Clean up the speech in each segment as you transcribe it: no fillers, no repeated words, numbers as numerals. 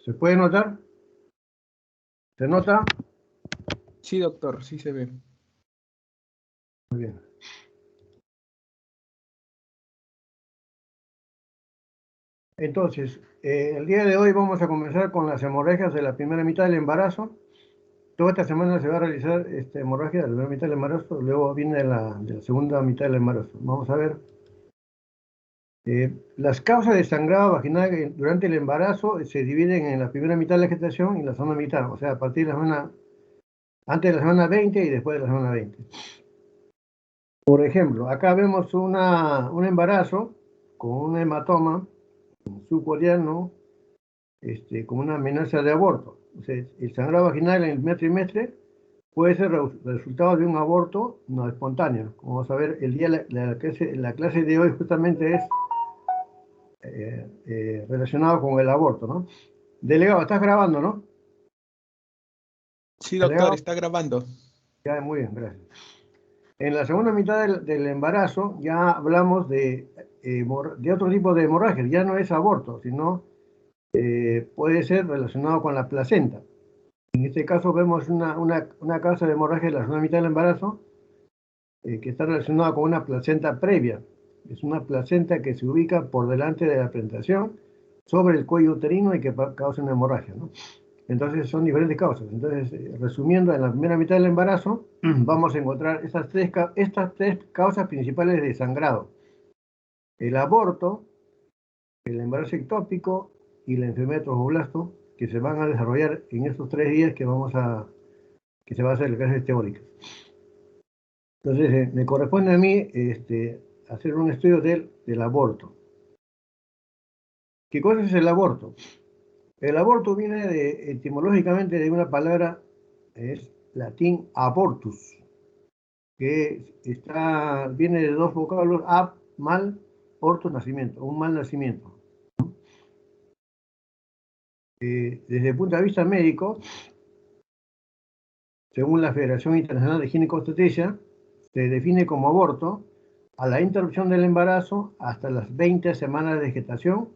¿Se puede notar? ¿Se nota? Sí, doctor, sí se ve. Muy bien. Entonces, el día de hoy vamos a comenzar con las hemorragias de la primera mitad del embarazo. Toda esta semana se va a realizar hemorragia de la primera mitad del embarazo, luego viene de la segunda mitad del embarazo. Vamos a ver. Las causas de sangrado vaginal durante el embarazo se dividen en la primera mitad de la gestación y la segunda mitad, o sea, a partir de la semana, antes de la semana 20 y después de la semana 20. Por ejemplo, acá vemos un embarazo con un hematoma subcoreano, con una amenaza de aborto. O sea, el sangrado vaginal en el primer trimestre puede ser resultado de un aborto no espontáneo. Como vamos a ver, el día la clase de hoy justamente es relacionado con el aborto, ¿no? Delegado, estás grabando, ¿no? Sí, doctor, Delegado, está grabando. ya, muy bien, gracias. En la segunda mitad del embarazo ya hablamos de otro tipo de hemorragia, ya no es aborto, sino puede ser relacionado con la placenta. En este caso vemos una causa de hemorragia en la segunda mitad del embarazo que está relacionada con una placenta previa. Es una placenta que se ubica por delante de la penetración sobre el cuello uterino y que causa una hemorragia, ¿no? Entonces son diferentes causas. Entonces, resumiendo, en la primera mitad del embarazo vamos a encontrar estas tres causas principales de sangrado. El aborto, el embarazo ectópico y la enfermedad de tromboblasto, que se van a desarrollar en estos 3 días que se va a hacer la clase teórica. Entonces, me corresponde a mí hacer un estudio del aborto. ¿Qué cosa es el aborto? El aborto viene etimológicamente de una palabra, es latín abortus, que viene de dos vocablos, ab, mal, orto, nacimiento, un mal nacimiento. Desde el punto de vista médico, según la Federación Internacional de Ginecobstetricia, se define como aborto a la interrupción del embarazo hasta las 20 semanas de gestación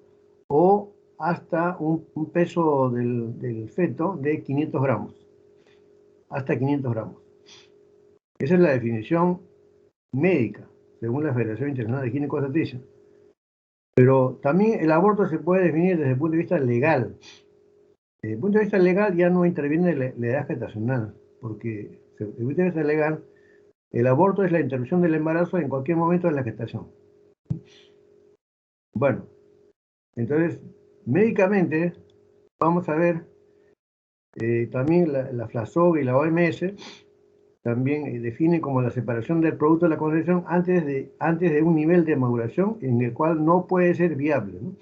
o hasta un peso del feto de 500 gramos. Hasta 500 gramos. Esa es la definición médica, según la Federación Internacional de Ginecobstetricia. Pero también el aborto se puede definir desde el punto de vista legal. Desde el punto de vista legal ya no interviene la edad gestacional, porque desde el punto de vista legal, el aborto es la interrupción del embarazo en cualquier momento de la gestación. Bueno, entonces, médicamente, vamos a ver también la FLASOG y la OMS también definen como la separación del producto de la concepción antes de un nivel de maduración en el cual no puede ser viable, ¿no?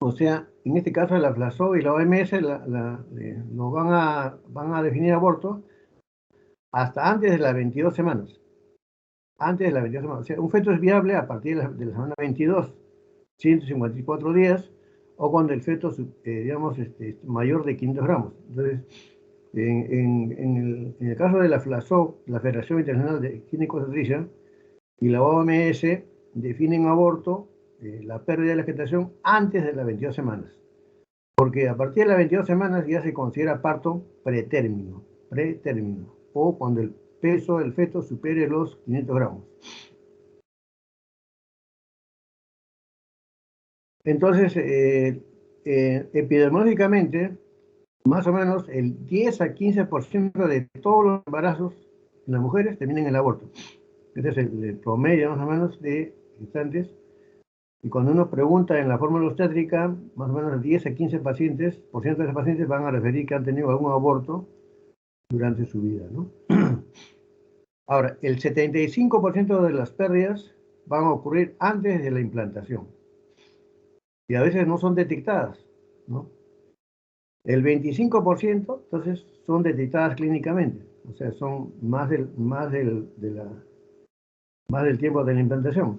O sea, en este caso la FLASOG y la OMS lo van a definir aborto hasta antes de las 22 semanas. Antes de las 22 semanas. O sea, un feto es viable a partir de la semana 22, 154 días, o cuando el feto, digamos, es mayor de 500 gramos. Entonces, en el caso de la FLASOG, la Federación Internacional de Ginecobstetricia, y la OMS definen aborto, la pérdida de la gestación, antes de las 22 semanas. Porque a partir de las 22 semanas ya se considera parto pretérmino, o cuando el peso del feto supere los 500 gramos. Entonces, epidemiológicamente, más o menos el 10 a 15% de todos los embarazos en las mujeres terminan en el aborto. Este es el promedio más o menos de gestantes. Y cuando uno pregunta en la fórmula obstétrica, más o menos 10 a 15 pacientes, por ciento de los pacientes van a referir que han tenido algún aborto durante su vida, ¿no? Ahora, el 75% de las pérdidas van a ocurrir antes de la implantación. Y a veces no son detectadas, ¿no? El 25%, entonces, son detectadas clínicamente. O sea, son más del tiempo de la implantación.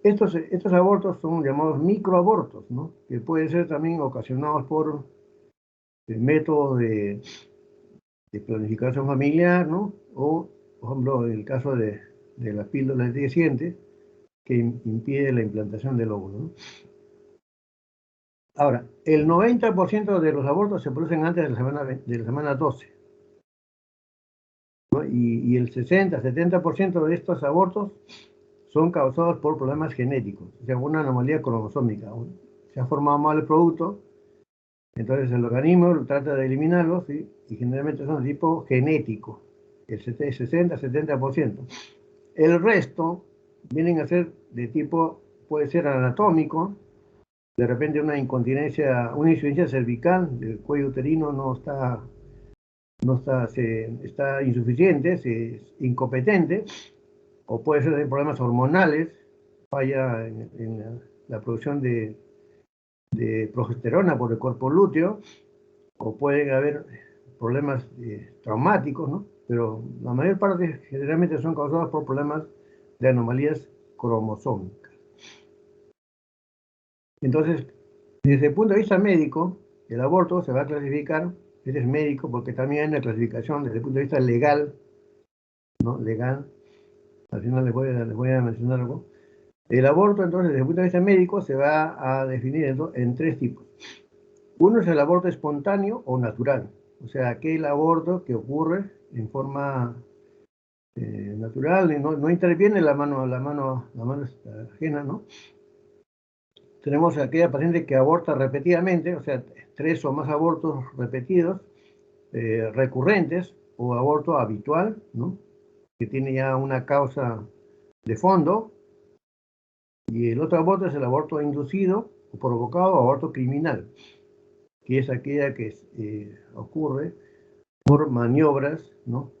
Estos abortos son llamados microabortos, ¿no? Que pueden ser también ocasionados por métodos de planificación familiar, ¿no? O, por ejemplo, en el caso de las píldoras deficientes, que impide la implantación del óvulo, ¿no? Ahora, el 90% de los abortos se producen antes de la semana 12. ¿No? Y el 60-70% de estos abortos son causados por problemas genéticos, o sea, una anomalía cromosómica. Se ha formado mal el producto, entonces el organismo trata de eliminarlos, ¿sí? Y generalmente son de tipo genético, el 60-70%. El resto vienen a ser de tipo, puede ser anatómico, de repente una insuficiencia cervical, el cuello uterino está insuficiente, es incompetente, o puede ser de problemas hormonales, falla en la producción de progesterona por el cuerpo lúteo, o pueden haber problemas traumáticos, ¿no? Pero la mayor parte generalmente son causados por problemas de anomalías cromosómicas. Entonces, desde el punto de vista médico, el aborto se va a clasificar, ese es médico, porque también hay una clasificación desde el punto de vista legal, ¿no? Legal, al final les voy a mencionar algo. El aborto, entonces, desde el punto de vista médico, se va a definir en tres tipos. Uno es el aborto espontáneo o natural, o sea, aquel aborto que ocurre en forma natural, y no interviene la mano ajena, ¿no? Tenemos aquella paciente que aborta repetidamente, o sea, 3 o más abortos repetidos, recurrentes, o aborto habitual, ¿no? Que tiene ya una causa de fondo. Y el otro aborto es el aborto inducido o provocado o aborto criminal, que es aquella que ocurre por maniobras, ¿no?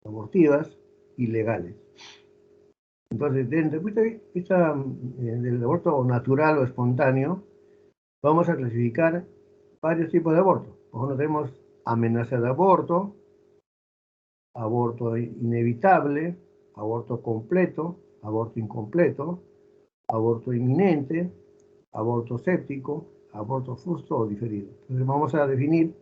Abortivas ilegales. Entonces, desde el punto de vista del aborto natural o espontáneo, vamos a clasificar varios tipos de aborto. Por ejemplo, tenemos amenaza de aborto, aborto inevitable, aborto completo, aborto incompleto, aborto inminente, aborto séptico, aborto frusto o diferido. Entonces vamos a definir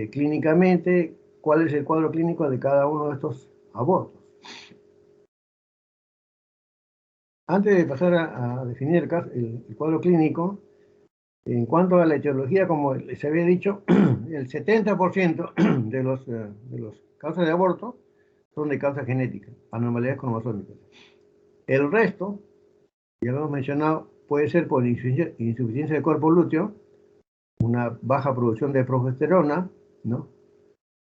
clínicamente cuál es el cuadro clínico de cada uno de estos abortos. Antes de pasar a definir el cuadro clínico, en cuanto a la etiología, como les había dicho, el 70% de los causas de aborto son de causa genética, anormalidades cromosómicas. El resto, ya lo hemos mencionado, puede ser por insuficiencia del cuerpo lúteo, una baja producción de progesterona, ¿no?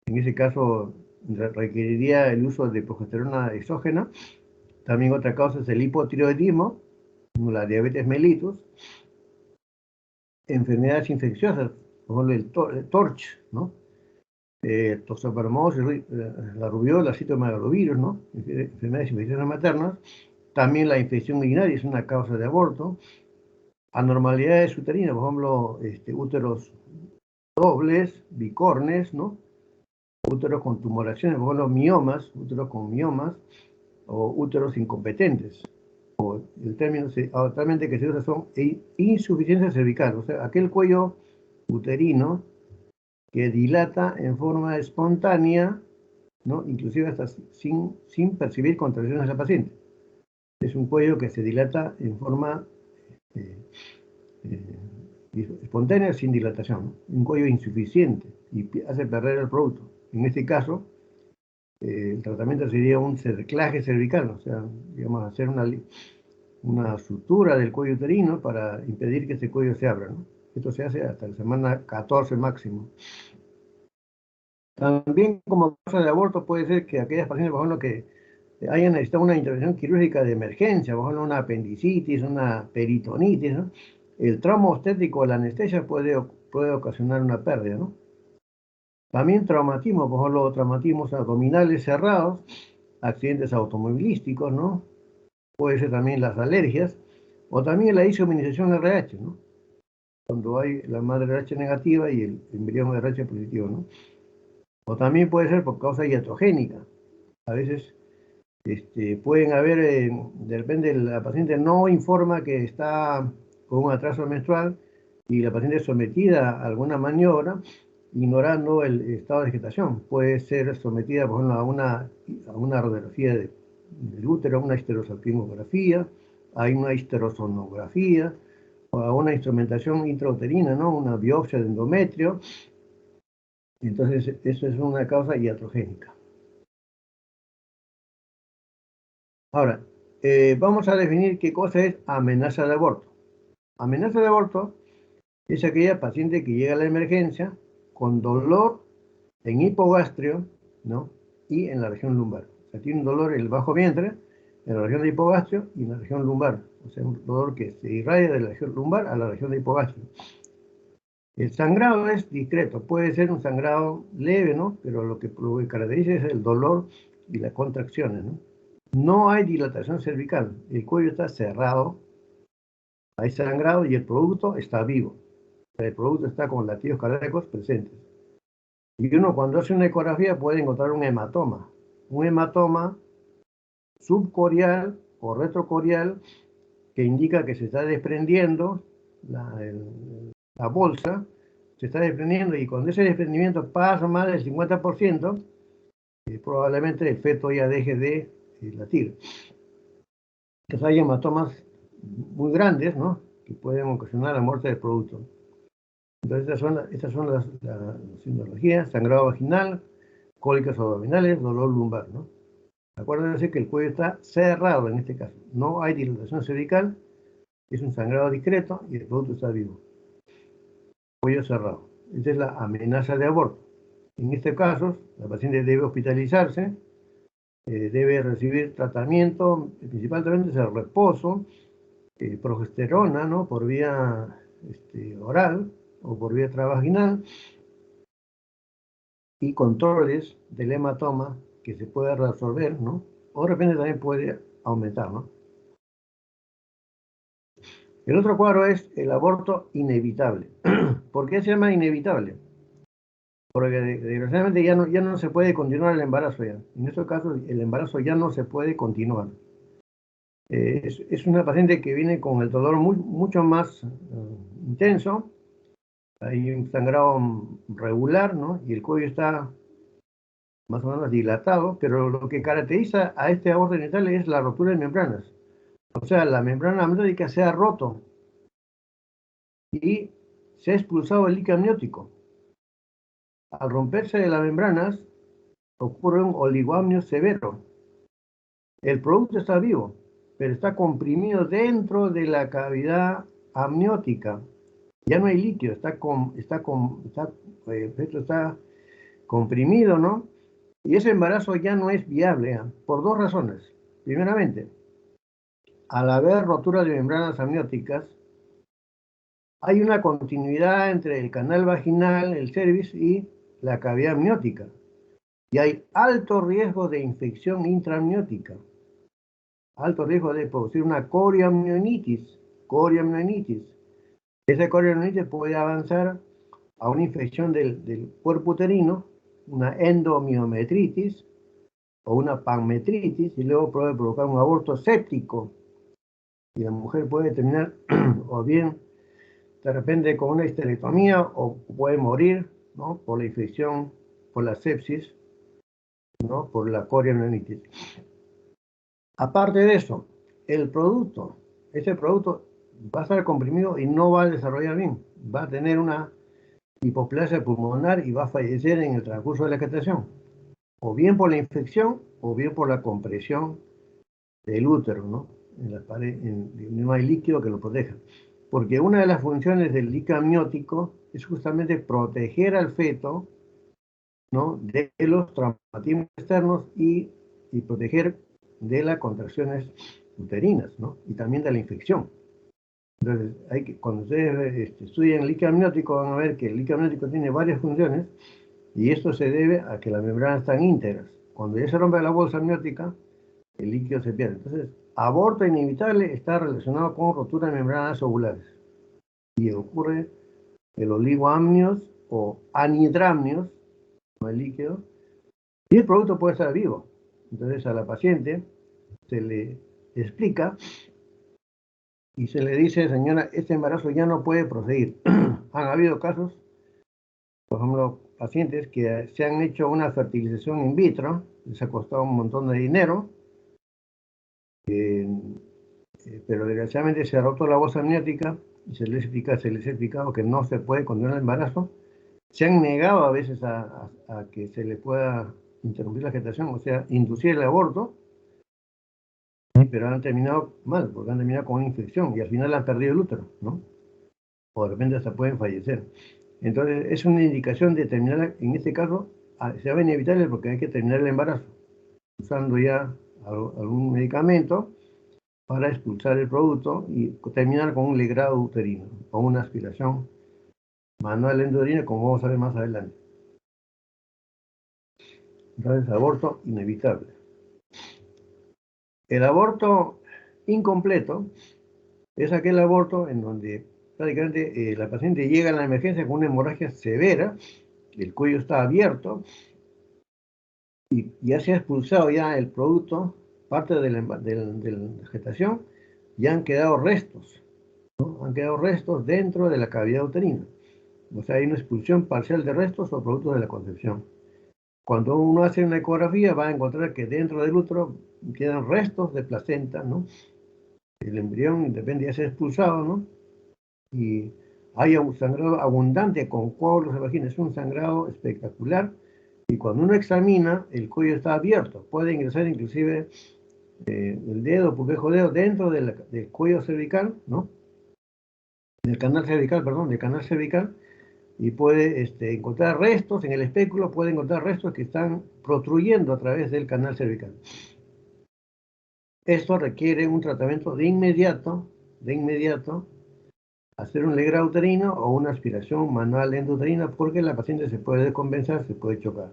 En ese caso requeriría el uso de progesterona exógena. También otra causa es el hipotiroidismo, la diabetes mellitus, enfermedades infecciosas, por ejemplo el TORCH, ¿no? Toxoplasmosis, la rubiola, citomegalovirus, ¿no? Enfermedades infecciosas maternas. También la infección urinaria es una causa de aborto. Anormalidades uterinas, por ejemplo, úteros dobles, bicornes, ¿no? Úteros con tumoraciones, por ejemplo, miomas, úteros con miomas, o úteros incompetentes. O el término actualmente que se usa son insuficiencia cervical, o sea, aquel cuello uterino que dilata en forma espontánea, ¿no? Inclusive hasta sin percibir contracciones de la paciente. Es un cuello que se dilata en forma espontánea sin dilatación, ¿no? Un cuello insuficiente y hace perder el producto. En este caso, el tratamiento sería un cerclaje cervical, o sea, digamos, hacer una sutura del cuello uterino para impedir que ese cuello se abra, ¿no? Esto se hace hasta la semana 14 máximo. También como causa de aborto puede ser que aquellas pacientes, por ejemplo, que hayan necesitado una intervención quirúrgica de emergencia, por ejemplo, una apendicitis, una peritonitis, ¿no? El trauma obstétrico o la anestesia puede ocasionar una pérdida, ¿no? También traumatismo, por ejemplo, traumatismos abdominales cerrados, accidentes automovilísticos, ¿no? Puede ser también las alergias, o también la isominización RH, ¿no? Cuando hay la madre RH negativa y el embrión RH positivo, ¿no? O también puede ser por causa iatrogénica. A veces pueden haber, de repente la paciente no informa que está con un atraso menstrual y la paciente es sometida a alguna maniobra ignorando el estado de gestación. Puede ser sometida, por ejemplo, a una radiografía del útero, a una histerosalpingografía, a una histerosonografía, a una instrumentación intrauterina, ¿no? Una biopsia de endometrio. Entonces, eso es una causa iatrogénica. Ahora, vamos a definir qué cosa es amenaza de aborto. Amenaza de aborto es aquella paciente que llega a la emergencia con dolor en hipogastrio, ¿no? Y en la región lumbar. O sea, tiene un dolor en el bajo vientre, en la región de hipogastrio y en la región lumbar. O sea, un dolor que se irradia de la región lumbar a la región de hipogastrio. El sangrado es discreto, puede ser un sangrado leve, ¿no? Pero lo que caracteriza es el dolor y las contracciones, ¿no? No hay dilatación cervical, el cuello está cerrado, hay sangrado y el producto está vivo. El producto está con latidos cardíacos presentes. Y uno cuando hace una ecografía puede encontrar un hematoma subcorial o retrocorial que indica que se está desprendiendo la bolsa, se está desprendiendo y cuando ese desprendimiento pasa más del 50%, probablemente el feto ya deje de latir. Entonces hay hematomas muy grandes, ¿no? Que pueden ocasionar la muerte del producto. Entonces estas son las sintomatologías: sangrado vaginal, cólicas abdominales, dolor lumbar, ¿no? Acuérdense que el cuello está cerrado en este caso. No hay dilatación cervical, es un sangrado discreto y el producto está vivo. Cuello cerrado. Esta es la amenaza de aborto. En este caso, la paciente debe hospitalizarse, debe recibir tratamiento, principalmente es el reposo, progesterona, ¿no? Por vía oral o por vía transvaginal, y controles del hematoma que se puede resolver, ¿no? O de repente también puede aumentar, ¿no? El otro cuadro es el aborto inevitable. ¿Por qué se llama inevitable? Porque desgraciadamente ya no se puede continuar el embarazo ya. En estos casos el embarazo ya no se puede continuar. Es una paciente que viene con el dolor mucho más intenso. Hay un sangrado regular, ¿no? Y el cuello está más o menos dilatado, pero lo que caracteriza a este aborto inevitable es la rotura de membranas. O sea, la membrana amniótica se ha roto y se ha expulsado el líquido amniótico. Al romperse de las membranas, ocurre un oligoamnio severo. El producto está vivo, pero está comprimido dentro de la cavidad amniótica. Ya no hay líquido, está comprimido, ¿no? Y ese embarazo ya no es viable, por dos razones. Primeramente, al haber rotura de membranas amnióticas, hay una continuidad entre el canal vaginal, el cervix y la cavidad amniótica. Y hay alto riesgo de infección intraamniótica, alto riesgo de producir una coriamnionitis. Esa coriamnionitis puede avanzar a una infección del cuerpo uterino, una endomiometritis o una panmetritis, y luego puede provocar un aborto séptico. Y la mujer puede terminar o bien de repente con una histerectomía o puede morir, ¿no? Por la infección, por la sepsis, ¿no? Por la coriamnionitis. Aparte de eso, ese producto va a estar comprimido y no va a desarrollar bien. Va a tener una hipoplasia pulmonar y va a fallecer en el transcurso de la gestación. O bien por la infección o bien por la compresión del útero, ¿no? En la pared, no hay líquido que lo proteja. Porque una de las funciones del líquido amniótico es justamente proteger al feto, ¿no? De los traumatismos externos y proteger de las contracciones uterinas, ¿no? Y también de la infección. Entonces, cuando ustedes estudian el líquido amniótico, van a ver que el líquido amniótico tiene varias funciones y esto se debe a que las membranas están íntegras. Cuando ya se rompe la bolsa amniótica, el líquido se pierde. Entonces, aborto inevitable está relacionado con rotura de membranas ovulares. Y ocurre el oligoamnios o anhidramnios, no el líquido, y el producto puede estar vivo. Entonces, a la paciente se le explica y se le dice: señora, este embarazo ya no puede proseguir. Han habido casos, por ejemplo, pacientes que se han hecho una fertilización in vitro, les ha costado un montón de dinero, pero desgraciadamente se ha roto la bolsa amniótica y se les ha explicado que no se puede continuar el embarazo. Se han negado a veces a que se le pueda interrumpir la gestación, o sea, inducir el aborto, pero han terminado mal, porque han terminado con una infección y al final han perdido el útero, ¿no? O de repente hasta pueden fallecer. Entonces, es una indicación de terminar, en este caso, se va a inevitable porque hay que terminar el embarazo, usando ya algún medicamento para expulsar el producto y terminar con un legrado uterino o una aspiración manual endourina, como vamos a ver más adelante. Entonces, aborto inevitable. El aborto incompleto es aquel aborto en donde prácticamente la paciente llega a la emergencia con una hemorragia severa, el cuello está abierto y ya se ha expulsado ya el producto, parte de la gestación, ya han quedado restos, ¿no? Han quedado restos dentro de la cavidad uterina. O sea, hay una expulsión parcial de restos o productos de la concepción. Cuando uno hace una ecografía va a encontrar que dentro del útero quedan restos de placenta, ¿no? El embrión depende de ser expulsado, ¿no? Y hay un sangrado abundante con coágulos de vagina, es un sangrado espectacular. Y cuando uno examina, el cuello está abierto, puede ingresar inclusive el dedo, pulpejo dedo, dentro del cuello cervical, ¿no? Del canal cervical, perdón, del canal cervical, y puede encontrar restos en el espéculo, puede encontrar restos que están protruyendo a través del canal cervical. Esto requiere un tratamiento de inmediato, hacer un legrado uterino o una aspiración manual endouterina porque la paciente se puede descompensar, se puede chocar.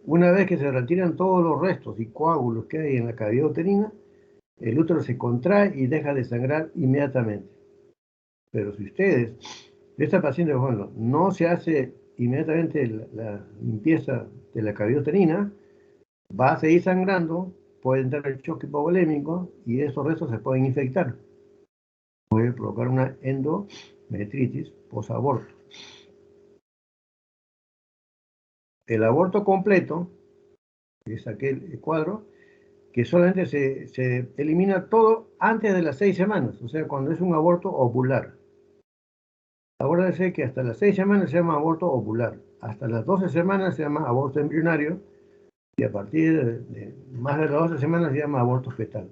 Una vez que se retiran todos los restos y coágulos que hay en la cavidad uterina, el útero se contrae y deja de sangrar inmediatamente. Pero si ustedes, esta paciente, bueno, no se hace inmediatamente la limpieza de la cavidad uterina, va a seguir sangrando, puede entrar el choque hipovolémico y esos restos se pueden infectar. Puede provocar una endometritis posaborto. El aborto completo es aquel cuadro que solamente se elimina todo antes de las 6 semanas, o sea, cuando es un aborto ovular. Acuérdense que hasta las 6 semanas se llama aborto ovular, hasta las 12 semanas se llama aborto embrionario y a partir de más de las 12 semanas se llama aborto fetal.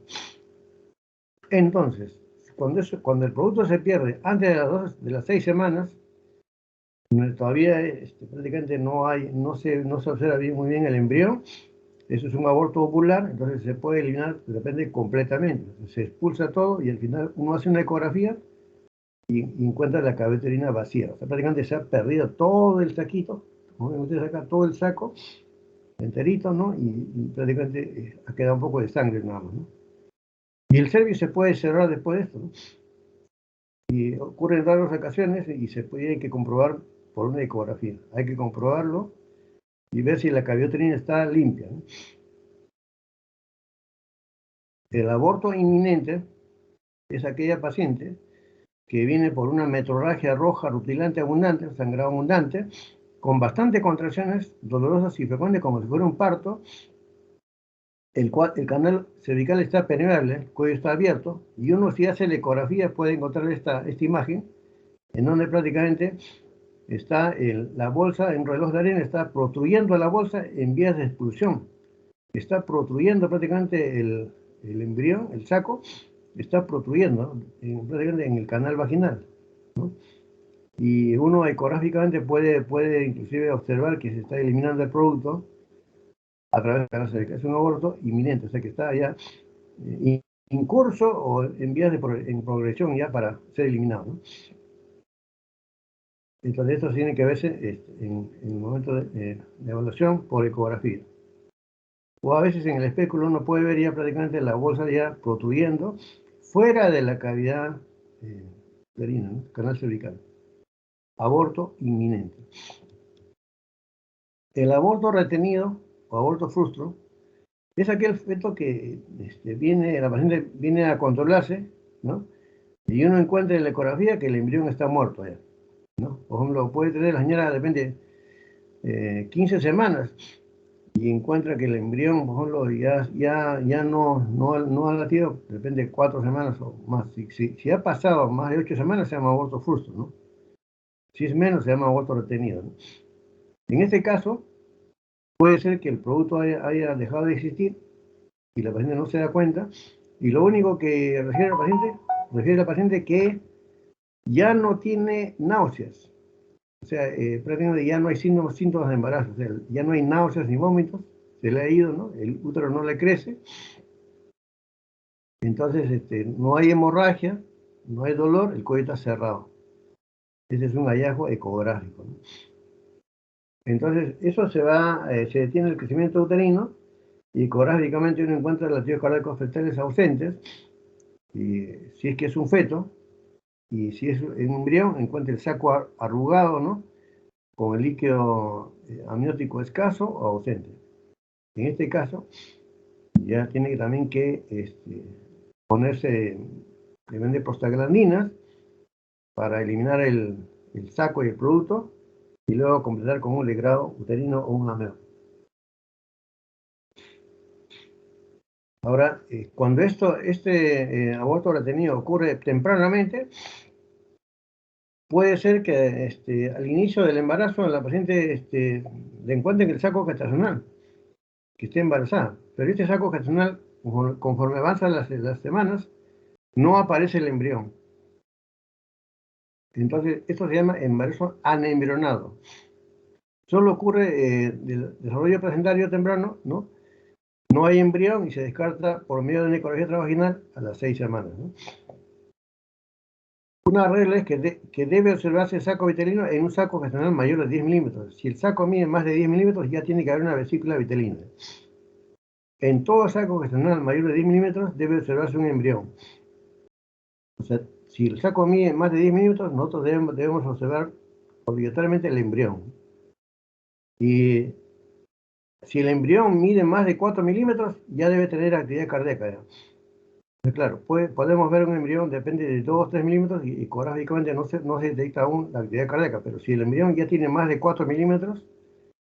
Entonces, cuando el producto se pierde antes de las 6 semanas, todavía prácticamente no se observa muy bien el embrión. Eso es un aborto ovular, entonces se puede eliminar, depende completamente. Se expulsa todo y al final uno hace una ecografía y encuentra la cavidad uterina vacía. O sea, prácticamente se ha perdido todo el saquito, como ven ustedes acá, todo el saco enterito, ¿no? Y prácticamente ha quedado un poco de sangre nada más, ¿no? Y el cervix se puede cerrar después de esto, ¿no? Y ocurre en raras ocasiones y se tiene que comprobar por una ecografía. Hay que comprobarlo y ver si la cavidad uterina está limpia, ¿no? El aborto inminente es aquella paciente que viene por una metrorragia roja rutilante abundante, sangrado abundante, con bastantes contracciones dolorosas y frecuentes como si fuera un parto. El canal cervical está permeable, el cuello está abierto, y uno si hace la ecografía puede encontrar esta imagen, en donde prácticamente está la bolsa, en reloj de arena, está protruyendo la bolsa en vías de expulsión. Está protruyendo prácticamente el embrión, el saco, está protruyendo prácticamente en el canal vaginal, ¿no? Y uno ecográficamente puede inclusive observar que se está eliminando el producto a través del canal cervical. Es un aborto inminente, o sea que está ya en curso o en vías en progresión ya para ser eliminado, ¿no? Entonces esto tiene que verse en el momento de evaluación por ecografía. O a veces en el espéculo uno puede ver ya prácticamente la bolsa ya protruyendo fuera de la cavidad uterina, ¿no? Canal cervical. Aborto inminente. El aborto retenido o aborto frustro es aquel feto que la paciente viene a controlarse, ¿no? Y uno encuentra en la ecografía que el embrión está muerto ya, ¿no? Por ejemplo, puede tener la señora, depende, 15 semanas y encuentra que el embrión, por ejemplo, ya no ha latido, de repente 4 semanas o más. Si ha pasado más de 8 semanas, se llama aborto frustro, ¿no? Si es menos, se llama aborto retenido, ¿no? En este caso, puede ser que el producto haya dejado de existir y la paciente no se da cuenta, y lo único que refiere al paciente que ya no tiene náuseas. O sea, prácticamente ya no hay síntomas de embarazo, o sea, ya no hay náuseas ni vómitos, se le ha ido, ¿no? El útero no le crece, entonces no hay hemorragia, no hay dolor, el cuello está cerrado. Ese es un hallazgo ecográfico, ¿no? Entonces, eso se detiene el crecimiento uterino y ecográficamente uno encuentra latidos cardíacos fetales ausentes, y si es que es un feto, y si es un embrión, encuentra el saco arrugado, ¿no? Con el líquido amniótico escaso o ausente. En este caso, ya tiene también que ponerse, le vende prostaglandinas para eliminar el saco y el producto, y luego completar con un legrado uterino o un ameo. Ahora, cuando este aborto retenido ocurre tempranamente, puede ser que al inicio del embarazo la paciente le encuentren el saco gestacional, que esté embarazada. Pero este saco gestacional, conforme avanzan las semanas, no aparece el embrión. Entonces, esto se llama embarazo anembrionado. Solo ocurre del desarrollo placentario temprano, ¿no? No hay embrión y se descarta por medio de una ecografía transvaginal a las 6 semanas, ¿no? Una regla es que debe observarse el saco vitelino en un saco gestacional mayor de 10 milímetros. Si el saco mide más de 10 milímetros, ya tiene que haber una vesícula vitelina. En todo saco gestacional mayor de 10 milímetros debe observarse un embrión. O sea, si el saco mide más de 10 milímetros, nosotros debemos observar obligatoriamente el embrión. Y si el embrión mide más de 4 milímetros, ya debe tener actividad cardíaca. Claro, podemos ver un embrión, depende de 2 o 3 milímetros, y ecográficamente no se detecta aún la actividad cardíaca, pero si el embrión ya tiene más de 4 milímetros,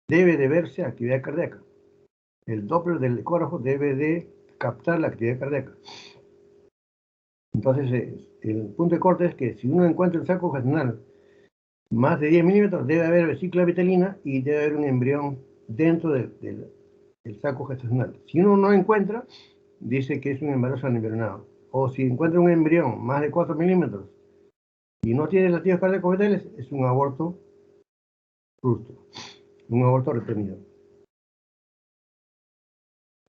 debe de verse actividad cardíaca. El Doppler del ecógrafo debe de captar la actividad cardíaca. Entonces, el punto de corte es que si uno encuentra el saco gestacional más de 10 milímetros, debe haber vesícula vitelina y debe haber un embrión dentro del saco gestacional. Si uno no encuentra, dice que es un embarazo anembrionado. O si encuentra un embrión más de 4 milímetros y no tiene latidos cardíacos fetales, es un aborto frustro, un aborto retenido.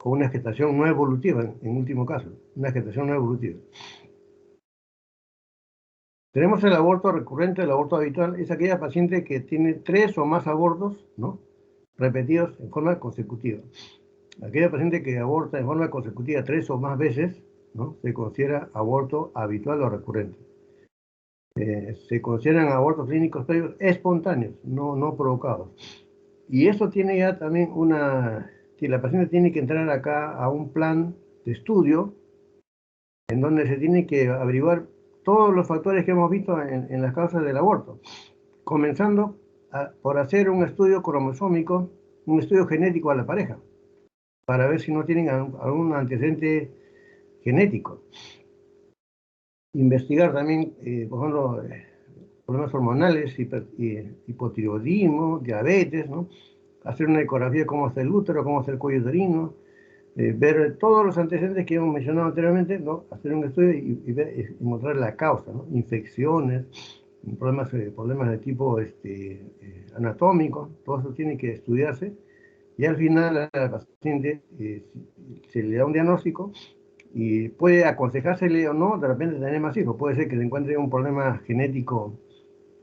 O una gestación no evolutiva, en último caso, una gestación no evolutiva. Tenemos el aborto recurrente, el aborto habitual, es aquella paciente que tiene 3 o más abortos, ¿no?, repetidos en forma consecutiva. Aquella paciente que aborta en forma consecutiva 3 o más veces, ¿no?, se considera aborto habitual o recurrente. Se consideran abortos clínicos previos espontáneos, no provocados. Y eso tiene ya también que la paciente tiene que entrar acá a un plan de estudio en donde se tiene que averiguar todos los factores que hemos visto en las causas del aborto, comenzando por hacer un estudio cromosómico, un estudio genético a la pareja, para ver si no tienen algún antecedente genético. Investigar también, por ejemplo, problemas hormonales, hipotiroidismo, diabetes, ¿no? Hacer una ecografía de cómo está el útero, cómo está el cuello uterino, ver todos los antecedentes que hemos mencionado anteriormente, ¿no? Hacer un estudio y encontrar la causa, ¿no? Infecciones, problemas de tipo anatómico, todo eso tiene que estudiarse, y al final al paciente se le da un diagnóstico y puede aconsejársele o no de repente tener más hijos. Puede ser que se encuentre un problema genético,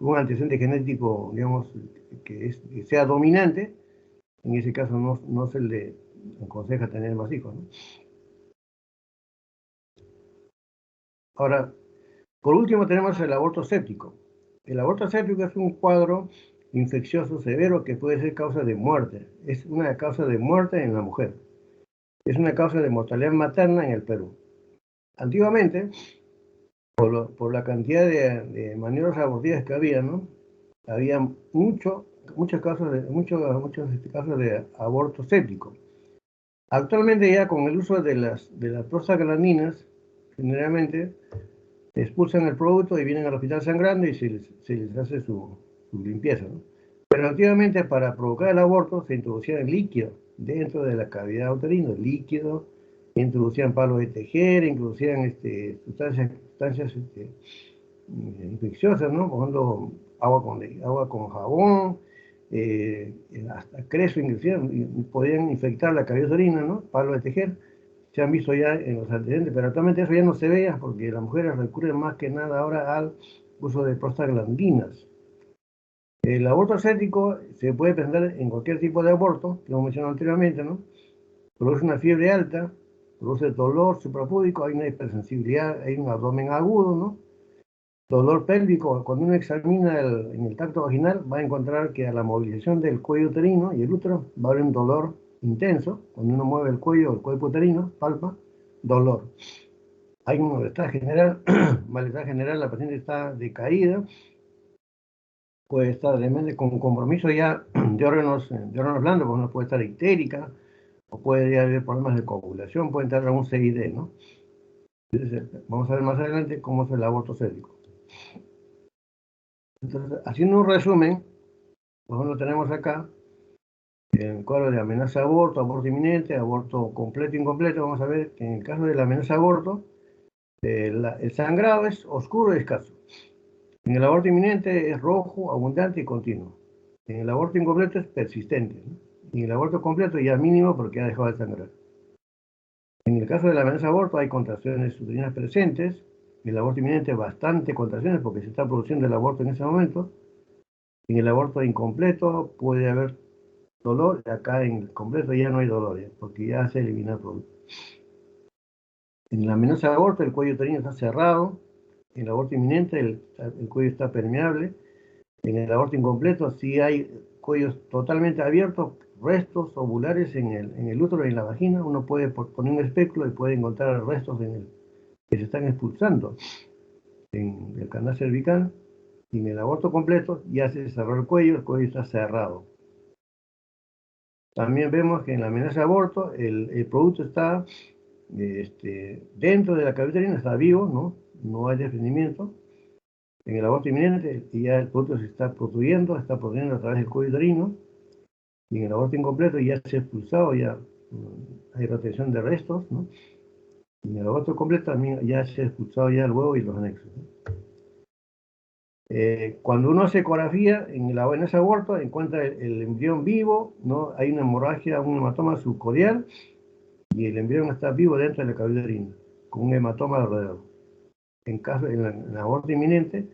un antecedente genético, digamos, que sea dominante. En ese caso no se le aconseja tener más hijos, ¿no? Ahora, por último tenemos el aborto séptico. El aborto séptico es un cuadro infeccioso severo que puede ser causa de muerte. Es una causa de muerte en la mujer. Es una causa de mortalidad materna en el Perú. Antiguamente, por la cantidad de maniobras abortivas que había, ¿no?, había mucho muchos casos de aborto séptico. Actualmente ya con el uso de las prostaglandinas, generalmente expulsan el producto y vienen al hospital sangrando y se les hace su limpieza, ¿no? Pero antiguamente para provocar el aborto se introducía el líquido dentro de la cavidad uterina, líquido, introducían palos de tejer, introducían sustancias infecciosas, ¿no? Por ejemplo, agua con jabón, hasta creso, inclusive, podían infectar la cavidad uterina, ¿no? Palos de tejer. Se han visto ya en los antecedentes, pero actualmente eso ya no se ve porque las mujeres recurren más que nada ahora al uso de prostaglandinas. El aborto aséptico se puede presentar en cualquier tipo de aborto, que hemos mencionado anteriormente, ¿no? Produce una fiebre alta, produce dolor suprapúbico, hay una hipersensibilidad, hay un abdomen agudo, ¿no? Dolor pélvico, cuando uno examina en el tacto vaginal, va a encontrar que a la movilización del cuello uterino y el útero va a haber un dolor intenso. Cuando uno mueve el cuello uterino, palpa, dolor. Hay un malestar general, la paciente está decaída, puede estar realmente con compromiso ya de órganos blandos, porque uno puede estar histérica, o puede haber problemas de coagulación, puede entrar a un CID, ¿no? Entonces, vamos a ver más adelante cómo es el aborto séptico. Entonces, haciendo un resumen, pues lo tenemos acá, en el cuadro de amenaza de aborto, aborto inminente, aborto completo, incompleto. Vamos a ver que en el caso de la amenaza de aborto, el sangrado es oscuro y escaso. En el aborto inminente es rojo, abundante y continuo. En el aborto incompleto es persistente, ¿no? Y en el aborto completo ya mínimo porque ha dejado de sangrar. En el caso de la amenaza de aborto hay contracciones uterinas presentes. En el aborto inminente bastante contracciones porque se está produciendo el aborto en ese momento. En el aborto incompleto puede haber dolor, acá en el completo ya no hay dolor, porque ya se elimina el producto. En la amenaza de aborto el cuello uterino está cerrado, en el aborto inminente el cuello está permeable, en el aborto incompleto sí hay cuellos totalmente abiertos, restos ovulares en el útero y en la vagina. Uno puede poner un espéculo y puede encontrar restos que se están expulsando en el canal cervical. Y en el aborto completo ya se cerró el cuello está cerrado. También vemos que en la amenaza de aborto el producto está dentro de la cavidad uterina, está vivo, no hay desprendimiento. En el aborto inminente ya el producto se está produciendo a través del cuello uterino. Y en el aborto incompleto ya se ha expulsado, ya hay retención de restos, ¿no? Y en el aborto completo también ya se ha expulsado ya el huevo y los anexos, ¿no? Cuando uno hace ecografía en ese aborto encuentra el embrión vivo, ¿no? Hay una hemorragia, un hematoma subcorial y el embrión está vivo dentro de la cavidad uterina, con un hematoma alrededor. En el aborto inminente,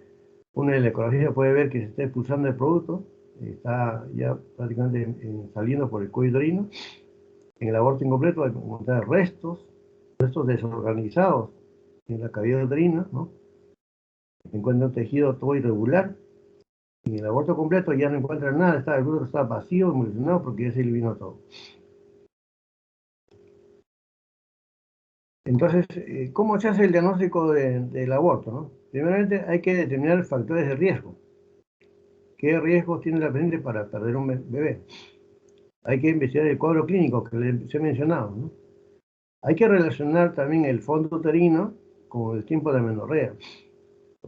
uno en la ecografía puede ver que se está expulsando el producto, está ya prácticamente saliendo por el cuello uterino. En el aborto incompleto hay que encontrar restos desorganizados en la cavidad uterina, ¿no? Se encuentra un tejido todo irregular. En el aborto completo ya no encuentran nada, el útero está vacío, emulsionado, porque ya se eliminó todo. Entonces, ¿cómo se hace el diagnóstico del aborto, no? Primeramente hay que determinar factores de riesgo. ¿Qué riesgos tiene la paciente para perder un bebé? Hay que investigar el cuadro clínico que les he mencionado, ¿no? Hay que relacionar también el fondo uterino con el tiempo de amenorrea.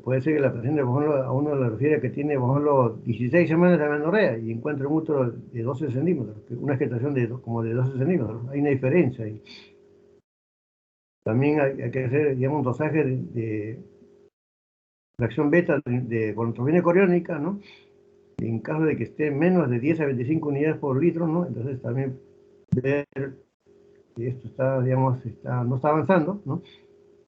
Puede ser que la paciente, por ejemplo, a uno le refiere que tiene, por ejemplo, 16 semanas de amenorrea y encuentra un útero de 12 centímetros, una gestación como de 12 centímetros. Hay una diferencia ahí. También hay que hacer, digamos, un dosaje de fracción beta de gonadotropina coriónica, ¿no? En caso de que esté menos de 10 a 25 unidades por litro, ¿no? Entonces también ver que esto está, digamos, no está avanzando, ¿no?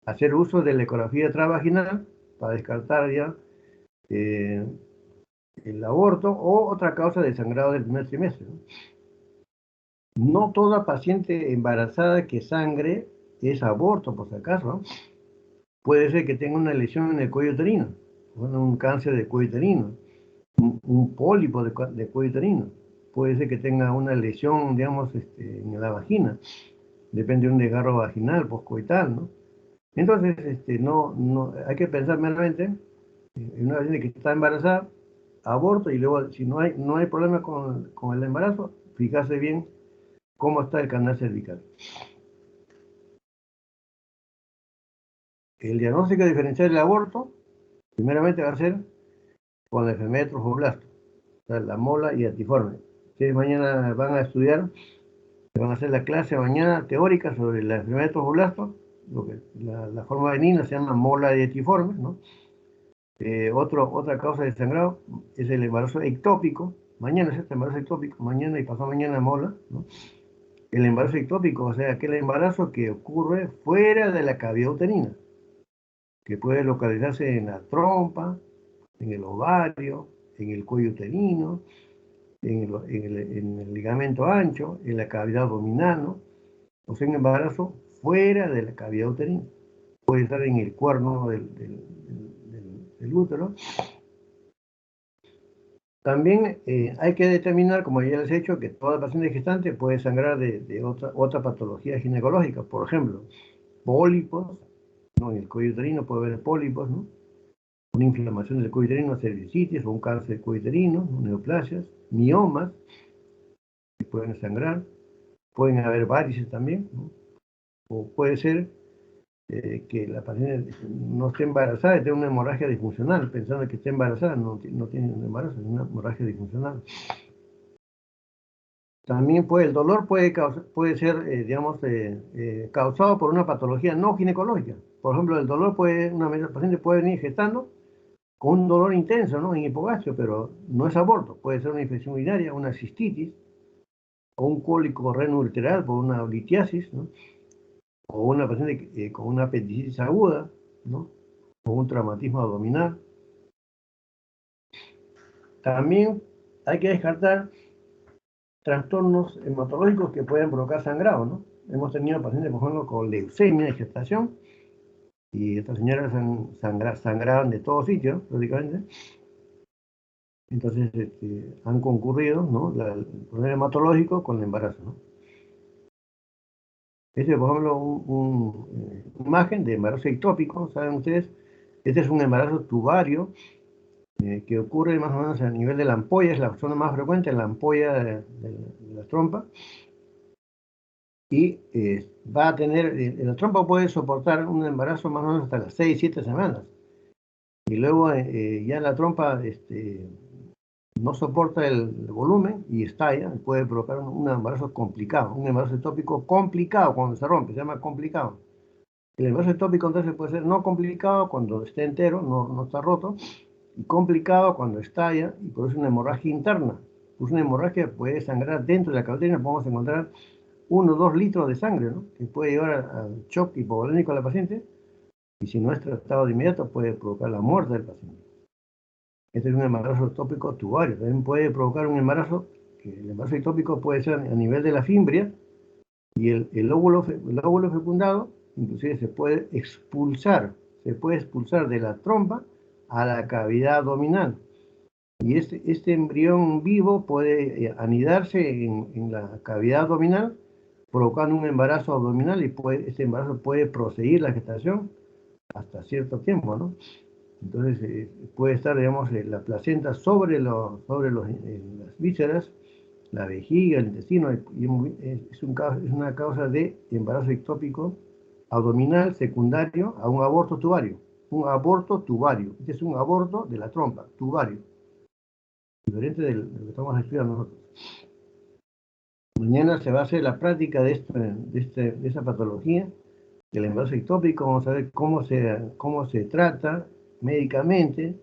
Hacer uso de la ecografía transvaginal para descartar ya el aborto o otra causa de sangrado del primer trimestre, ¿no? No toda paciente embarazada que sangre es aborto, por si acaso, ¿no? Puede ser que tenga una lesión en el cuello uterino, un cáncer de cuello uterino, un pólipo de cuello uterino. Puede ser que tenga una lesión, digamos, en la vagina. Depende de un desgarro vaginal, poscoital, ¿no? Entonces, no, hay que pensar meramente en una paciente que está embarazada, aborto, y luego, si no hay problema con el embarazo, fijarse bien cómo está el canal cervical. El diagnóstico diferencial del aborto, primeramente va a ser con la enfermedad de trofoblasto, o sea, la mola hiatiforme. Ustedes mañana van a estudiar, van a hacer la clase mañana teórica sobre la enfermedad de trofoblasto, la forma benigna se llama mola hiatiforme, ¿no? Otra causa de sangrado es el embarazo ectópico. Mañana es este embarazo ectópico, mañana y pasado mañana mola, ¿no? El embarazo ectópico, o sea, aquel embarazo que ocurre fuera de la cavidad uterina, que puede localizarse en la trompa, en el ovario, en el cuello uterino, en el ligamento ancho, en la cavidad abdominal, ¿no? O sea, un embarazo fuera de la cavidad uterina. Puede estar en el cuerno del útero. También hay que determinar, como ya les he dicho, que toda paciente gestante puede sangrar de otra patología ginecológica. Por ejemplo, pólipos, ¿no? En el cuello uterino puede haber pólipos, ¿no? Una inflamación del cuello uterino, cervicitis o un cáncer del cuello uterino, neoplasias, miomas, que pueden sangrar. Pueden haber varices también, ¿no? O puede ser que la paciente no esté embarazada y tenga una hemorragia disfuncional, pensando que está embarazada, no tiene un embarazo, es una hemorragia disfuncional. También el dolor puede ser, digamos, causado por una patología no ginecológica. Por ejemplo, el dolor una paciente puede venir gestando con un dolor intenso, ¿no? En hipogastrio, pero no es aborto. Puede ser una infección urinaria, una cistitis, o un cólico renoureteral por una litiasis, ¿no? O una paciente con una apendicitis aguda, ¿no? O un traumatismo abdominal. También hay que descartar trastornos hematológicos que pueden provocar sangrado, ¿no? Hemos tenido pacientes, por ejemplo, con leucemia de gestación, y estas señoras sangraban de todos sitios, prácticamente. Entonces, han concurrido, ¿no? El problema hematológico con el embarazo, ¿no? Este es, por ejemplo, una imagen de embarazo ectópico, ¿saben ustedes? Este es un embarazo tubario que ocurre más o menos a nivel de la ampolla, es la zona más frecuente, la ampolla de la trompa. Y va a tener, la trompa puede soportar un embarazo más o menos hasta las 6-7 semanas. Y luego ya la trompa no soporta el volumen y estalla, puede provocar un embarazo complicado, un embarazo ectópico complicado cuando se rompe, se llama complicado. El embarazo ectópico entonces puede ser no complicado cuando esté entero, no está roto, y complicado cuando estalla y produce una hemorragia interna. Pues una hemorragia puede sangrar dentro de la cavidad, podemos encontrar 1 o 2 litros de sangre, ¿no? Que puede llevar al shock hipovolémico a la paciente, y si no es tratado de inmediato puede provocar la muerte del paciente. Este es un embarazo ectópico tubario. También puede provocar un embarazo, que el embarazo ectópico puede ser a nivel de la fimbria, y el óvulo fecundado inclusive se puede expulsar de la trompa a la cavidad abdominal. Y este embrión vivo puede anidarse en la cavidad abdominal, provocando un embarazo abdominal, y este embarazo puede proseguir la gestación hasta cierto tiempo, ¿no? Entonces puede estar, digamos, la placenta sobre las vísceras, la vejiga, el intestino, es una causa de embarazo ectópico abdominal secundario a un aborto tubario. Un aborto tubario. Este es un aborto de la trompa, tubario. Diferente de lo que estamos estudiando nosotros. Mañana se va a hacer la práctica de esa patología, del embarazo ectópico. Vamos a ver cómo se trata médicamente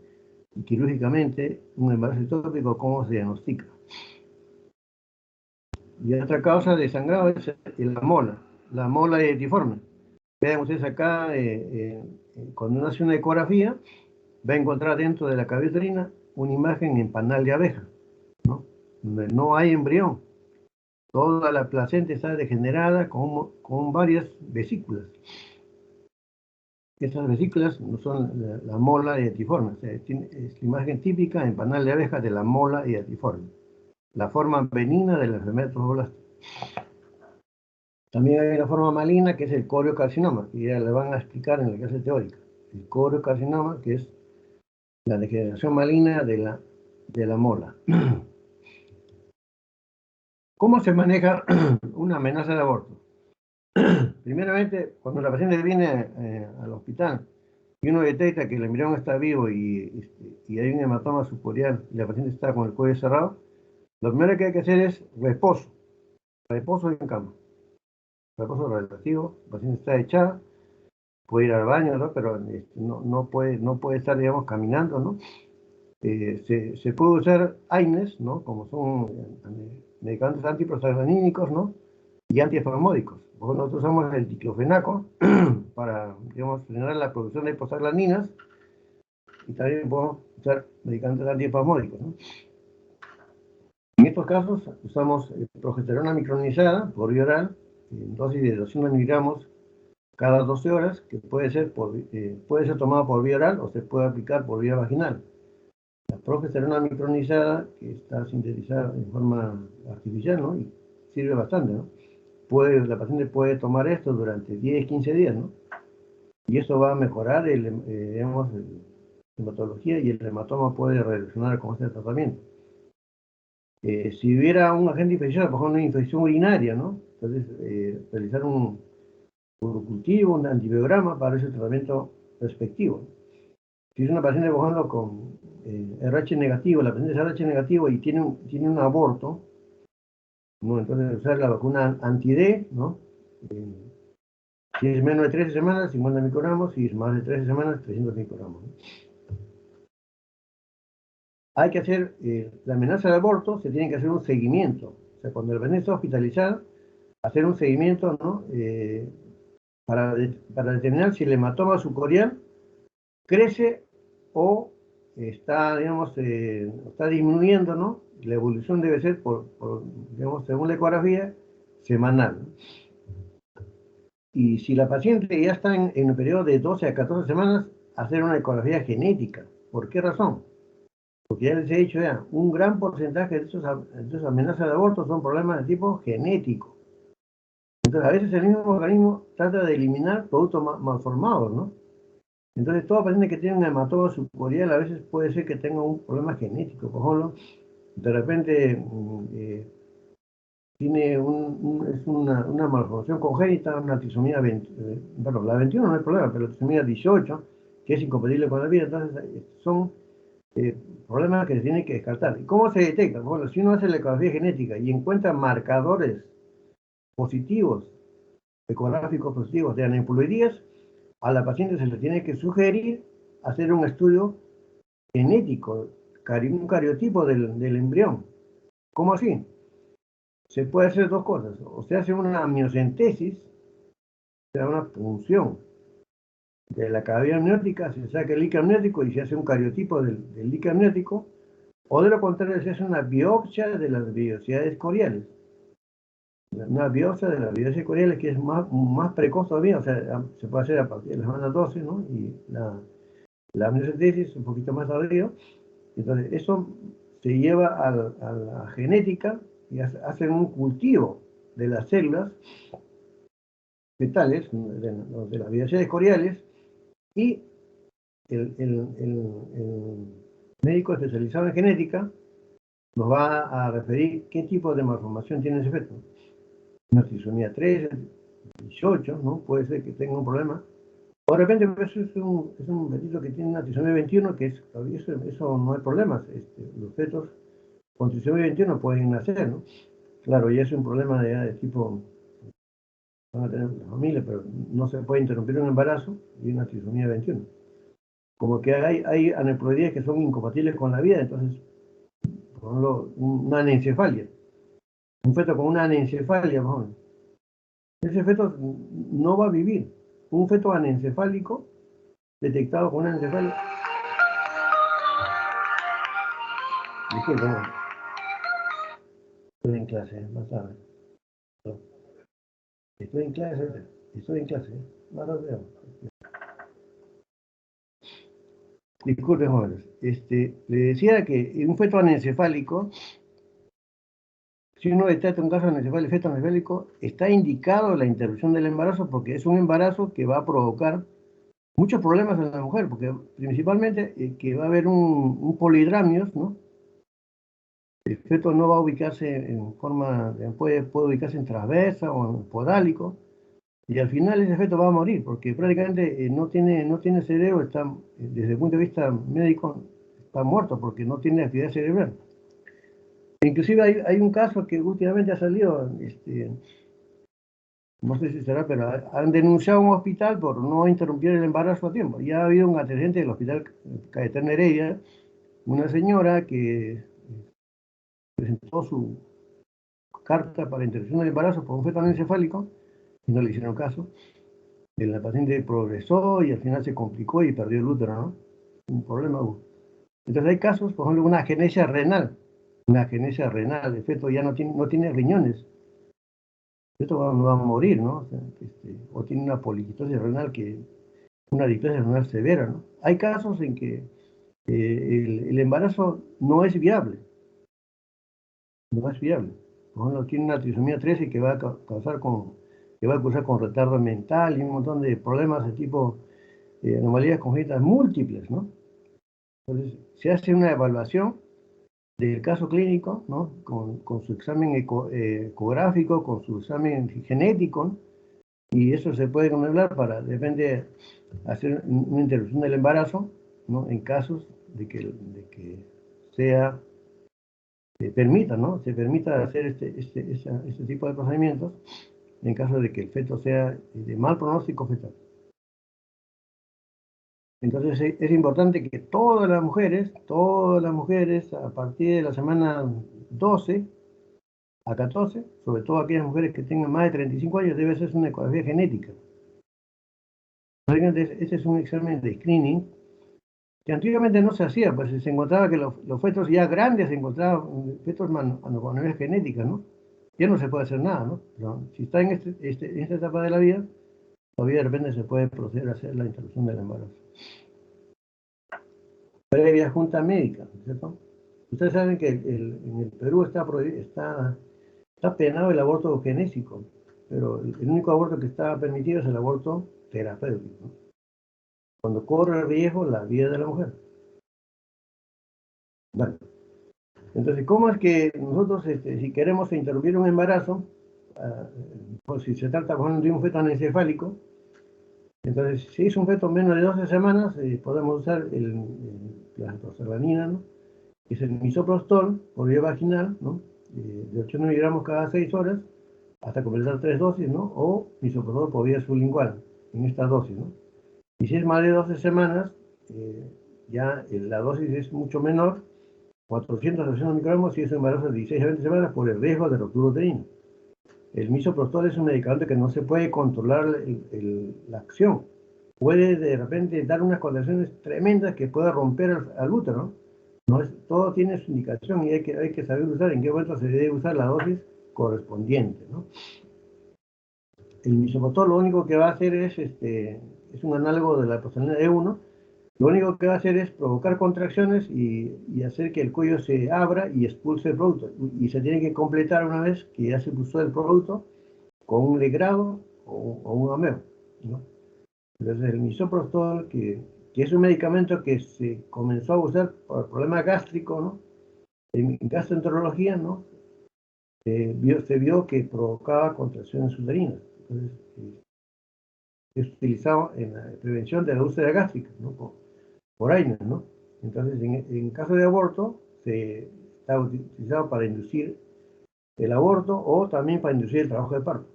y quirúrgicamente un embarazo ectópico, cómo se diagnostica. Y otra causa de sangrado es la mola hiatiforme. Vean ustedes acá, cuando uno hace una ecografía, va a encontrar dentro de la cavidad uterina una imagen en panal de abeja, ¿no? Donde no hay embrión. Toda la placenta está degenerada con varias vesículas. Estas vesículas no son la mola hiatiforme. O sea, es la imagen típica en panal de abeja de la mola hiatiforme, la forma benigna de la enfermedad de tromboblastos. También hay una forma maligna que es el coriocarcinoma, que ya le van a explicar en la clase teórica. El coriocarcinoma, que es la degeneración maligna de de la mola. ¿Cómo se maneja una amenaza de aborto? Primeramente, cuando la paciente viene al hospital y uno detecta que el embrión está vivo y hay un hematoma subcorial y la paciente está con el cuello cerrado, lo primero que hay que hacer es reposo en cama, reposo relativo, la paciente está echada, puede ir al baño, ¿no? Pero no puede estar, digamos, caminando, ¿no? Se puede usar AINES, ¿no? Como son medicamentos antiprostagranínicos, ¿no? Y antiespasmódicos. Nosotros usamos el diclofenaco para, digamos, frenar la producción de prostaglandinas y también podemos usar medicamentos antiespasmódicos, ¿no? En estos casos usamos progesterona micronizada por vía oral, en dosis de 200 miligramos cada 12 horas, que puede ser tomada por vía oral o se puede aplicar por vía vaginal. La progesterona micronizada, que está sintetizada en forma artificial, ¿no? Y sirve bastante, ¿no? La paciente puede tomar esto durante 10-15 días, ¿no? Y eso va a mejorar, digamos, la hematología y el hematoma puede reaccionar con este tratamiento. Si hubiera un agente infeccioso, por ejemplo, una infección urinaria, ¿no? Entonces, realizar un urocultivo, un antibiograma para ese tratamiento respectivo. Si es una paciente, por ejemplo, con RH negativo, la paciente es RH negativo y tiene un aborto, ¿no? Entonces usar la vacuna anti-D, ¿no? Si es menos de 13 semanas, 50 microgramos, si es más de 13 semanas, 300 microgramos, ¿no? Hay que hacer, la amenaza de aborto, se tiene que hacer un seguimiento. O sea, cuando la paciente está hospitalizada, hacer un seguimiento, ¿no? Para determinar si el hematoma subcorial crece o está, digamos, está disminuyendo, ¿no? La evolución debe ser, digamos, según la ecografía, semanal, ¿no? Y si la paciente ya está en un periodo de 12 a 14 semanas, hacer una ecografía genética. ¿Por qué razón? Porque ya les he dicho ya, un gran porcentaje de esas amenazas de aborto son problemas de tipo genético. Entonces, a veces el mismo organismo trata de eliminar productos malformados, ¿no? Entonces, todo paciente que tiene un hematoma subcorial a veces puede ser que tenga un problema genético. Por ejemplo, de repente tiene una malformación congénita, una trisomía 20, bueno, la 21 no hay problema, pero la trisomía 18, que es incompatible con la vida, entonces son problemas que se tienen que descartar. ¿Y cómo se detecta? Bueno, si uno hace la ecografía genética y encuentra marcadores positivos, ecográficos positivos de aneuploidías, a la paciente se le tiene que sugerir hacer un estudio genético, un cariotipo del embrión. ¿Cómo así? Se puede hacer dos cosas. O se hace una amniocentesis, o sea, una punción de la cavidad amniótica, se saca el líquido amniótico y se hace un cariotipo del líquido amniótico, o de lo contrario se hace una biopsia de las vellosidades coriales. Una biopsia de las vellosidades coriales que es más precoz todavía, o sea, se puede hacer a partir de la semana 12, ¿no? Y la amniocentesis un poquito más tardío. Entonces, eso se lleva a la genética y hacen un cultivo de las células fetales, de las vellosidades coriales, y el médico especializado en genética nos va a referir qué tipo de malformación tiene ese feto. Una trisomía 3, 18, ¿no? Puede ser que tenga un problema. O de repente pues, es un fetito que tiene una trisomía 21, que eso no hay problemas. Los fetos con trisomía 21 pueden nacer, ¿no? Claro, y es un problema de tipo, van a tener la familia, pero no se puede interrumpir un embarazo y una trisomía 21. Como que hay aneuploidías que son incompatibles con la vida, entonces, por ejemplo, una anencefalia. Un feto con una anencefalia, mejor, ese feto no va a vivir. Un feto anencefálico detectado con una anencefalia. Disculpe, no. Estoy en clase, más tarde. Estoy en clase, más tarde veo. Disculpe, jóvenes. Le decía que un feto anencefálico, si uno detecta un caso de feto anencefálico, está indicado la interrupción del embarazo porque es un embarazo que va a provocar muchos problemas en la mujer, porque principalmente que va a haber un polidramios, ¿no? El feto no va a ubicarse en forma, puede ubicarse en transversa o en podálico, y al final ese feto va a morir, porque prácticamente no tiene cerebro, desde el punto de vista médico, está muerto porque no tiene actividad cerebral. Inclusive hay un caso que últimamente ha salido, no sé si será, pero han denunciado a un hospital por no interrumpir el embarazo a tiempo. Ya ha habido un antecedente del hospital Cayetano Heredia, una señora que presentó su carta para interrupción del embarazo por un feto anencefálico y no le hicieron caso. La paciente progresó y al final se complicó y perdió el útero, ¿no? Un problema hubo. Entonces hay casos, por ejemplo, una agenesia renal, el feto ya no tiene riñones, el feto va a morir, ¿no? O tiene una poliquitosis renal, una displasia renal severa, ¿no? Hay casos en que el embarazo no es viable, no es viable. Por ejemplo, tiene una trisomía 13 que va a causar con retardo mental y un montón de problemas de tipo anomalías congénitas múltiples, ¿no? Entonces, se hace una evaluación del caso clínico, ¿no? Con su examen ecográfico, con su examen genético, ¿no? Y eso se puede contemplar para, depende, hacer una interrupción del embarazo, ¿no? En casos de que sea, permita, ¿no? Se permita hacer este tipo de procedimientos en caso de que el feto sea de mal pronóstico fetal. Entonces es importante que todas las mujeres, a partir de la semana 12 a 14, sobre todo aquellas mujeres que tengan más de 35 años, debe hacerse una ecografía genética. Este es un examen de screening que antiguamente no se hacía, pues se encontraba que los fetos ya grandes se encontraban fetos con anomalias genéticas, ¿no? Ya no se puede hacer nada, ¿no? Pero si está en esta etapa de la vida, todavía de repente se puede proceder a hacer la interrupción del embarazo. Previa junta médica, ¿cierto? Ustedes saben que en el Perú está penado el aborto eugenésico, pero el único aborto que está permitido es el aborto terapéutico, ¿no? Cuando corre riesgo la vida de la mujer. Vale. Entonces, ¿cómo es que nosotros, si queremos interrumpir un embarazo, pues si se trata, por ejemplo, de un feto anencefálico, entonces, si es un feto menos de 12 semanas, podemos usar la prostaglandina, ¿no? Que es el misoprostol por vía vaginal, ¿no? De 8 miligramos cada 6 horas, hasta completar 3 dosis, ¿no? O misoprostol por vía sublingual, en esta dosis, ¿no? Y si es más de 12 semanas, ya la dosis es mucho menor, 400 microgramos, si es un embarazo de 16 a 20 semanas, por el riesgo de ruptura uterina. El misoprostol es un medicamento que no se puede controlar la acción. Puede de repente dar unas contracciones tremendas que pueda romper al útero, ¿no? Todo tiene su indicación y hay que saber usar en qué momento se debe usar la dosis correspondiente, ¿no? El misoprostol lo único que va a hacer es un análogo de la prostaglandina E1. Lo único que va a hacer es provocar contracciones y hacer que el cuello se abra y expulse el producto. Y se tiene que completar una vez que ya se expulsó el producto con un legrado o un ameo, ¿no? Entonces el misoprostol, que es un medicamento que se comenzó a usar por problema gástrico, ¿no? En gastroenterología, ¿no? Se vio que provocaba contracciones uterinas. Entonces, es utilizado en la prevención de la úlcera gástrica, ¿no? Por AINES, ¿no? Entonces, en caso de aborto, se está utilizado para inducir el aborto o también para inducir el trabajo de parto.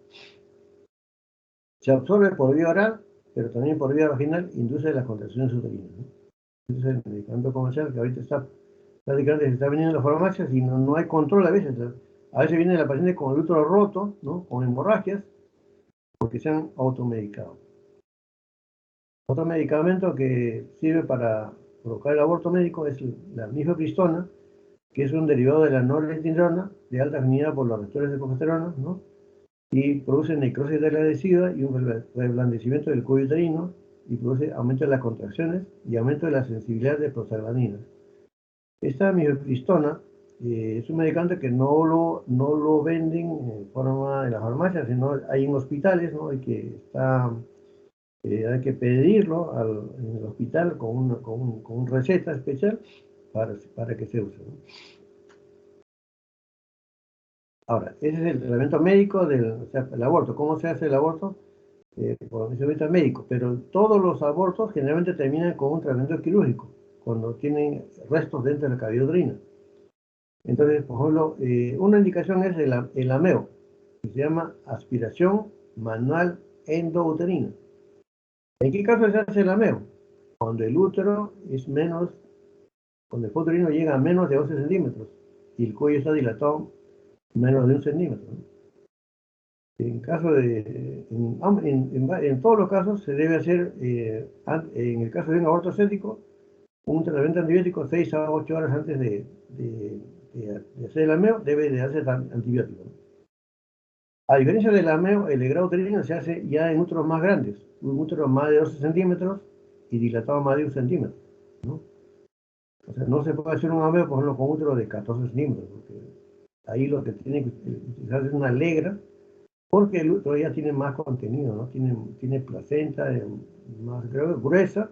Se absorbe por vía oral, pero también por vía vaginal, induce las contracciones uterinas, ¿no? Ese es el medicamento comercial que ahorita prácticamente se está vendiendo en las farmacias y no hay control a veces. A veces viene la paciente con el útero roto, ¿no? Con hemorragias, porque se han automedicado. Otro medicamento que sirve para provocar el aborto médico es la mifepristona, que es un derivado de la norepinefrina de alta afinidad por los receptores de progesterona, ¿no? Y produce necrosis de la vesícula y un reblandecimiento del cuello uterino y produce aumento de las contracciones y aumento de la sensibilidad de prostaglandinas. Esta mifepristona es un medicamento que no lo venden en forma de las farmacias, sino hay en hospitales, ¿no? Hay que pedirlo en el hospital con una receta especial para que se use, ¿no? Ahora, ese es el tratamiento médico o sea, el aborto. ¿Cómo se hace el aborto? Por tratamiento médico. Pero todos los abortos generalmente terminan con un tratamiento quirúrgico, cuando tienen restos dentro de la cavidad uterina. Entonces, por ejemplo, una indicación es el ameo, que se llama aspiración manual endouterina. ¿En qué caso se hace el ameo? Cuando el útero es menos, cuando el fondo uterino llega a menos de 12 centímetros y el cuello está dilatado menos de 1 centímetro, ¿no? En caso en todos los casos se debe hacer, en el caso de un aborto estético, un tratamiento antibiótico 6 a 8 horas antes de hacer el ameo, debe de hacer antibiótico, ¿no? A diferencia del ameo, el legrado uterino se hace ya en úteros más grandes, un útero más de 12 centímetros y dilatado más de 1 centímetro, ¿no? O sea, no se puede hacer un ameo, por ejemplo, con útero de 14 centímetros, porque ahí lo que tiene que utilizar es una legra, porque el útero ya tiene más contenido, ¿no? Tiene placenta más gruesa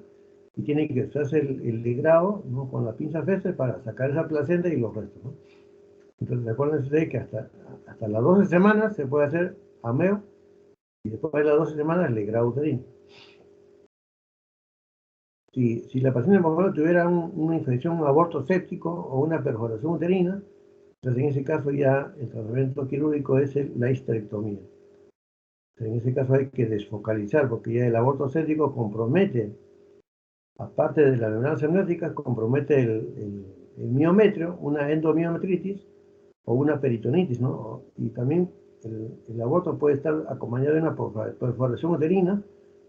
y tiene que hacerse el legrado, ¿no? Con la pinza Fesser para sacar esa placenta y los restos, ¿no? Entonces, recuerden ustedes que hasta las 12 semanas se puede hacer ameo y después de las 12 semanas el legrado uterino. Si la paciente, por ejemplo, tuviera una infección, un aborto séptico o una perforación uterina, entonces en ese caso ya el tratamiento quirúrgico es la histerectomía. En ese caso hay que desfocalizar porque ya el aborto séptico compromete, aparte de la membrana amniótica, compromete el miometrio, una endomiometritis o una peritonitis, ¿no? Y también el aborto puede estar acompañado de una perforación uterina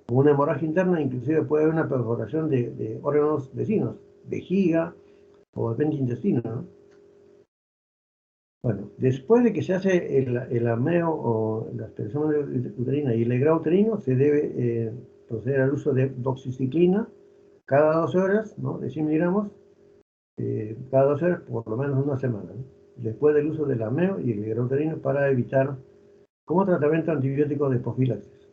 o una hemorragia interna, inclusive puede haber una perforación de órganos vecinos, vejiga o de repente intestino, ¿no? Bueno, después de que se hace el ameo o la aspiración uterina y el legrado uterino, se debe proceder al uso de doxiciclina cada 12 horas, ¿no? De 100 miligramos, cada 12 horas por lo menos una semana, ¿no? Después del uso del ameo y el legrado uterino para evitar como tratamiento antibiótico de profilaxis.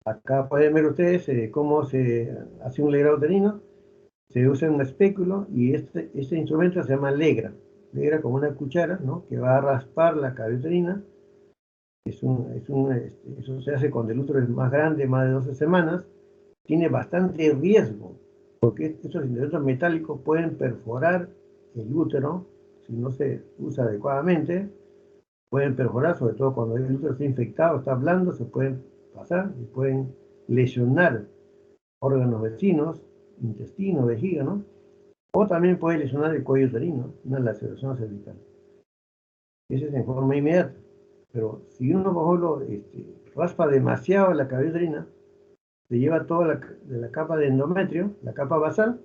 Acá pueden ver ustedes cómo se hace un legrado uterino. Se usa un espéculo y este instrumento se llama legra. Legra como una cuchara, ¿no? Que va a raspar la cavidad uterina. Eso se hace cuando el útero es más grande, más de 12 semanas. Tiene bastante riesgo, porque estos instrumentos metálicos pueden perforar el útero si no se usa adecuadamente. Pueden perforar, sobre todo cuando el útero está infectado, está blando, se pueden pasar y pueden lesionar órganos vecinos, intestino, vejiga, ¿no? O también puede lesionar el cuello uterino, una laceración cervical. Ese es en forma inmediata. Pero si uno, por ejemplo, raspa demasiado la cavidad uterina, se lleva toda la capa de endometrio, la capa basal,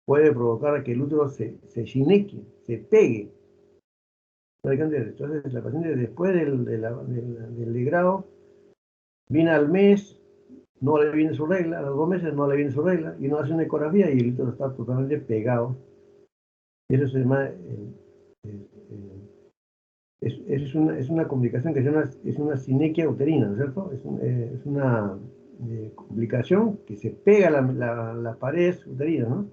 puede provocar que el útero se chineque, se pegue. Entonces, la paciente después del legrado viene al mes, no le viene su regla, a los 2 meses no le viene su regla, y uno hace una ecografía y el útero está totalmente pegado. Eso se llama, es una complicación que es una sinequia uterina, ¿no es cierto? Es una complicación que se pega a la pared uterina, ¿no?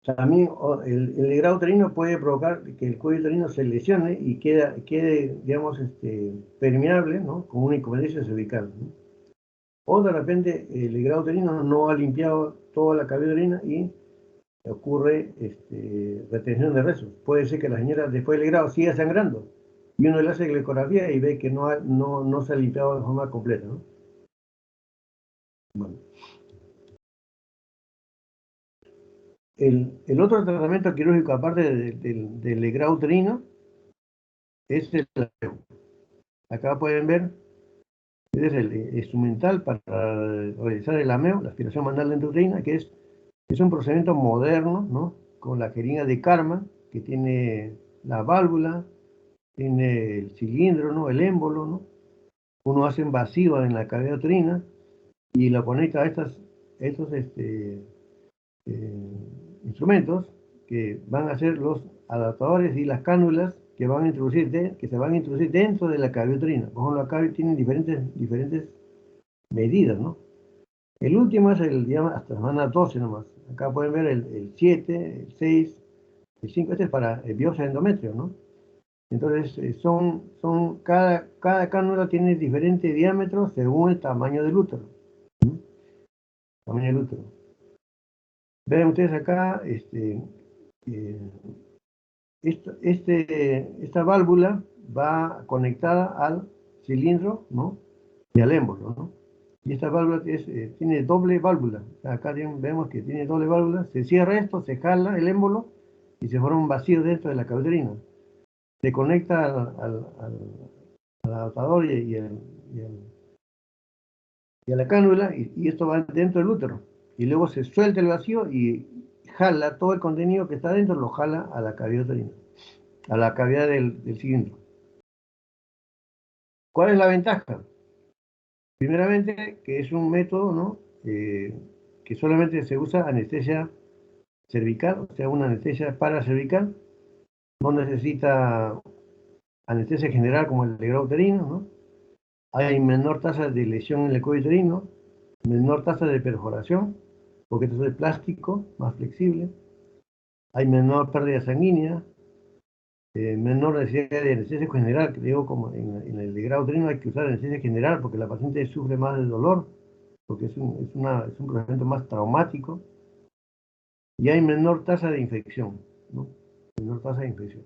También el legrado uterino puede provocar que el cuello uterino se lesione y quede digamos, permeable, ¿no? Con una inconveniencia cervical, ¿no? O de repente el legrado uterino no ha limpiado toda la cavidad uterina y ocurre retención de restos. Puede ser que la señora después del legrado siga sangrando y uno le hace la ecografía y ve que no se ha limpiado de forma completa, ¿no? Bueno. El otro tratamiento quirúrgico, aparte del legrado uterino, es el ameo. Acá pueden ver, este es el instrumental para realizar el ameo, la aspiración manual endouterina, que es un procedimiento moderno, ¿no? Con la jeringa de Karma, que tiene la válvula, tiene el cilindro, ¿no? El émbolo, ¿no? Uno hace un vacío en la cavidad uterina y lo conecta a estos instrumentos que van a ser los adaptadores y las cánulas que se van a introducir dentro de la cavidad uterina. Por ejemplo, acá tienen diferentes medidas, ¿no? El último es digamos, hasta semana 12 nomás. Acá pueden ver el 7, el 6, El 5, este es para biopsia de endometrio, ¿no? Entonces, cada cánula tiene diferente diámetro según el tamaño del útero. Tamaño del útero. Ven ustedes acá, eh, esta válvula va conectada al cilindro, ¿no? Y al émbolo, ¿no? Y esta válvula tiene doble válvula. Acá vemos que tiene doble válvula. Se cierra esto, se jala el émbolo y se forma un vacío dentro de la cabeza uterina. Se conecta al adaptador y a la cánula y esto va dentro del útero. Y luego se suelta el vacío y jala todo el contenido que está dentro, lo jala a la cavidad uterina, a la cavidad del cilindro. ¿Cuál es la ventaja? Primeramente, que es un método, ¿no? Que solamente se usa anestesia cervical, o sea, una anestesia paracervical, no necesita anestesia general como el legrado uterino, ¿no? Hay menor tasa de lesión en el cuello uterino, menor tasa de perforación, porque esto es plástico, más flexible. Hay menor pérdida sanguínea, menor necesidad de anestesia general, que digo, como en el legrado uterino hay que usar anestesia general porque la paciente sufre más de dolor, porque es un procedimiento más traumático, y hay menor tasa de infección, ¿no? Menor tasa de infección.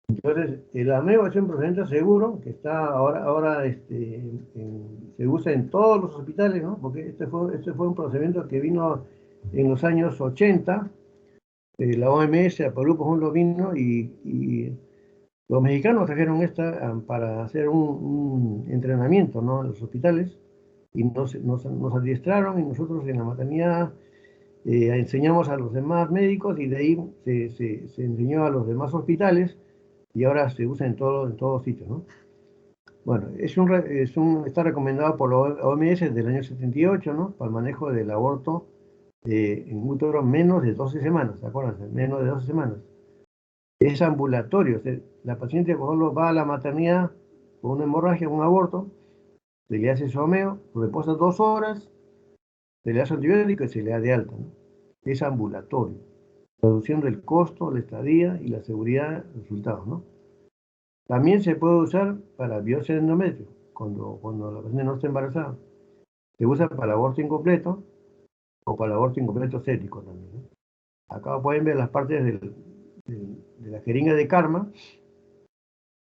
Entonces, el AMEO es un procedimiento seguro que está ahora se usa en todos los hospitales, ¿no? Porque este fue un procedimiento que vino en los años 80, la OMS a Perú, por ejemplo, vino y los mexicanos trajeron esta para hacer un entrenamiento, ¿no? En los hospitales y nos adiestraron y nosotros en la maternidad enseñamos a los demás médicos y de ahí se enseñó a los demás hospitales y ahora se usa en todos sitios, ¿no? Bueno, está recomendado por la OMS desde el año 78, ¿no? Para el manejo del aborto en útero menos de 12 semanas, ¿se acuerdan? Menos de 12 semanas. Es ambulatorio, o sea, la paciente, por ejemplo, va a la maternidad con una hemorragia, un aborto, se le hace su AMEO, reposa 2 horas, se le hace antibiótico y se le da de alta, ¿no? Es ambulatorio, reduciendo el costo, la estadía y la seguridad de resultados, ¿no? También se puede usar para biopsia de endometrio, cuando la paciente no está embarazada. Se usa para el aborto incompleto o para el aborto incompleto cético también, ¿no? Acá pueden ver las partes de la jeringa de Karma.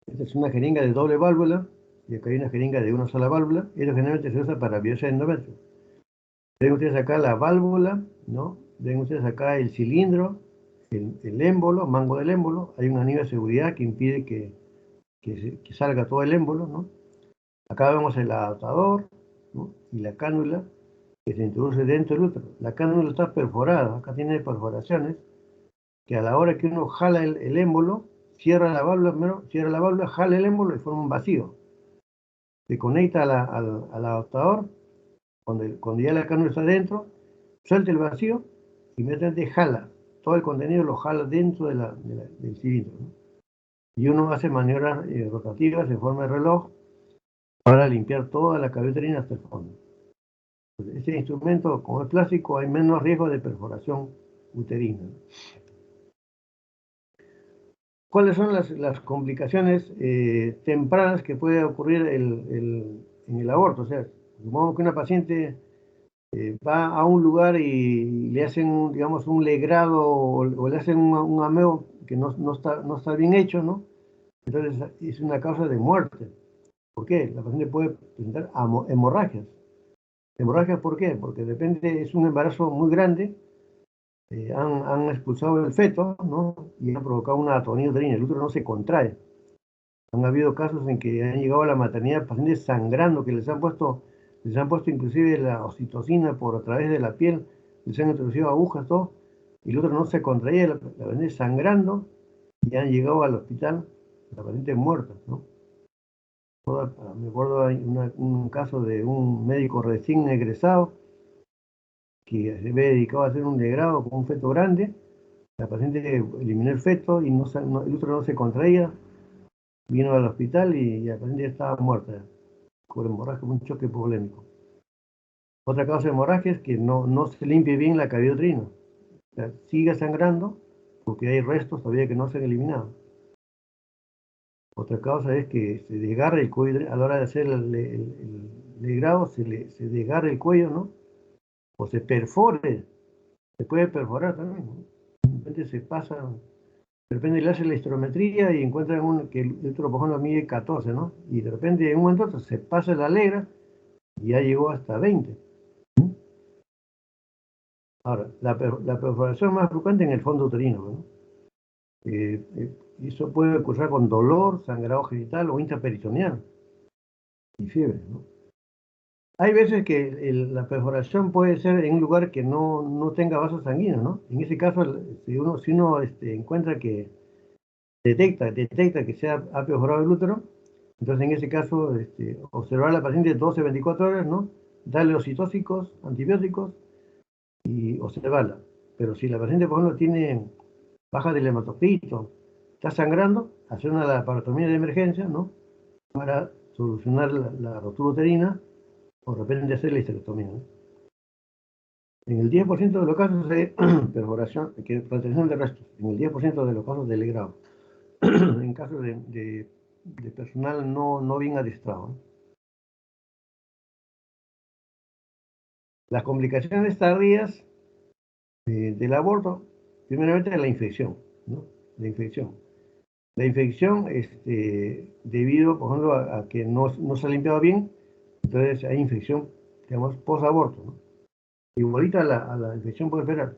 Esta es una jeringa de doble válvula y acá hay una jeringa de una sola válvula. Esto generalmente se usa para biopsia de endometrio. Ven ustedes acá la válvula, ¿no? Ven ustedes acá el cilindro, el émbolo, mango del émbolo. Hay un anillo de seguridad que impide que salga todo el émbolo, ¿no? Acá vemos el adaptador, ¿no? Y la cánula que se introduce dentro del útero. La cánula está perforada, acá tiene perforaciones, que a la hora que uno jala el émbolo, cierra la válvula, jala el émbolo y forma un vacío. Se conecta al adaptador, cuando ya la cánula está dentro, suelta el vacío, inmediatamente jala. Todo el contenido lo jala dentro del cilindro, ¿no? Y uno hace maniobras rotativas en forma de reloj para limpiar toda la cavidad uterina hasta el fondo. Este instrumento, como es plástico, hay menos riesgo de perforación uterina. ¿Cuáles son las complicaciones tempranas que puede ocurrir en el aborto? O sea, supongamos que una paciente va a un lugar y le hacen, digamos, un legrado o le hacen un AMEO que no está bien hecho, ¿no? Entonces es una causa de muerte. ¿Por qué? La paciente puede presentar hemorragias. ¿Hemorragias por qué? Porque depende, es un embarazo muy grande, han expulsado el feto, ¿no? Y han provocado una atonía uterina, el útero no se contrae. Han habido casos en que han llegado a la maternidad pacientes sangrando, que les han puesto inclusive la oxitocina por a través de la piel, les han introducido agujas, todo, y el útero no se contraía, la paciente sangrando, y han llegado al hospital, la paciente muerta, ¿no? Me acuerdo de un caso de un médico recién egresado que se ve dedicado a hacer un degrado con un feto grande. La paciente eliminó el feto y el útero no se contraía. Vino al hospital y la paciente estaba muerta por hemorragia, un choque polémico. Otra causa de hemorragia es que no se limpie bien la cavidad uterina. O sea, sigue sangrando porque hay restos todavía que no se han eliminado. Otra causa es que se desgarre el cuello a la hora de hacer el legrado, se desgarre el cuello, ¿no? O se perfore, se puede perforar también, ¿no? De repente se pasa, de repente le hace la histerometría y encuentran que el útero, por ejemplo, mide 14, ¿no? Y de repente en un momento se pasa la legra y ya llegó hasta 20. Ahora, la perforación más frecuente en el fondo uterino, ¿no? Eso puede cursar con dolor, sangrado genital o intraperitoneal y fiebre, ¿no? Hay veces que la perforación puede ser en un lugar que no tenga vasos sanguíneos, ¿no? En ese caso, si uno encuentra que detecta que se ha perforado el útero, entonces en ese caso observar a la paciente 12, 24 horas, ¿no? Darle oxitóxicos, antibióticos y observarla. Pero si la paciente, por ejemplo, tiene baja del hematocrito, está sangrando, hacer una laparotomía de emergencia, ¿no? Para solucionar la rotura uterina o de repente hacer la histerectomía, ¿no? En el 10% de los casos de perforación, retención de restos, en el 10% de los casos de legrado, en casos de personal no bien adiestrado, ¿no? Las complicaciones tardías del aborto, primeramente la infección, ¿no? La infección. La infección, debido, por ejemplo, a que no se ha limpiado bien, entonces hay infección, digamos, post-aborto, ¿no? Igualita a la infección puerperal.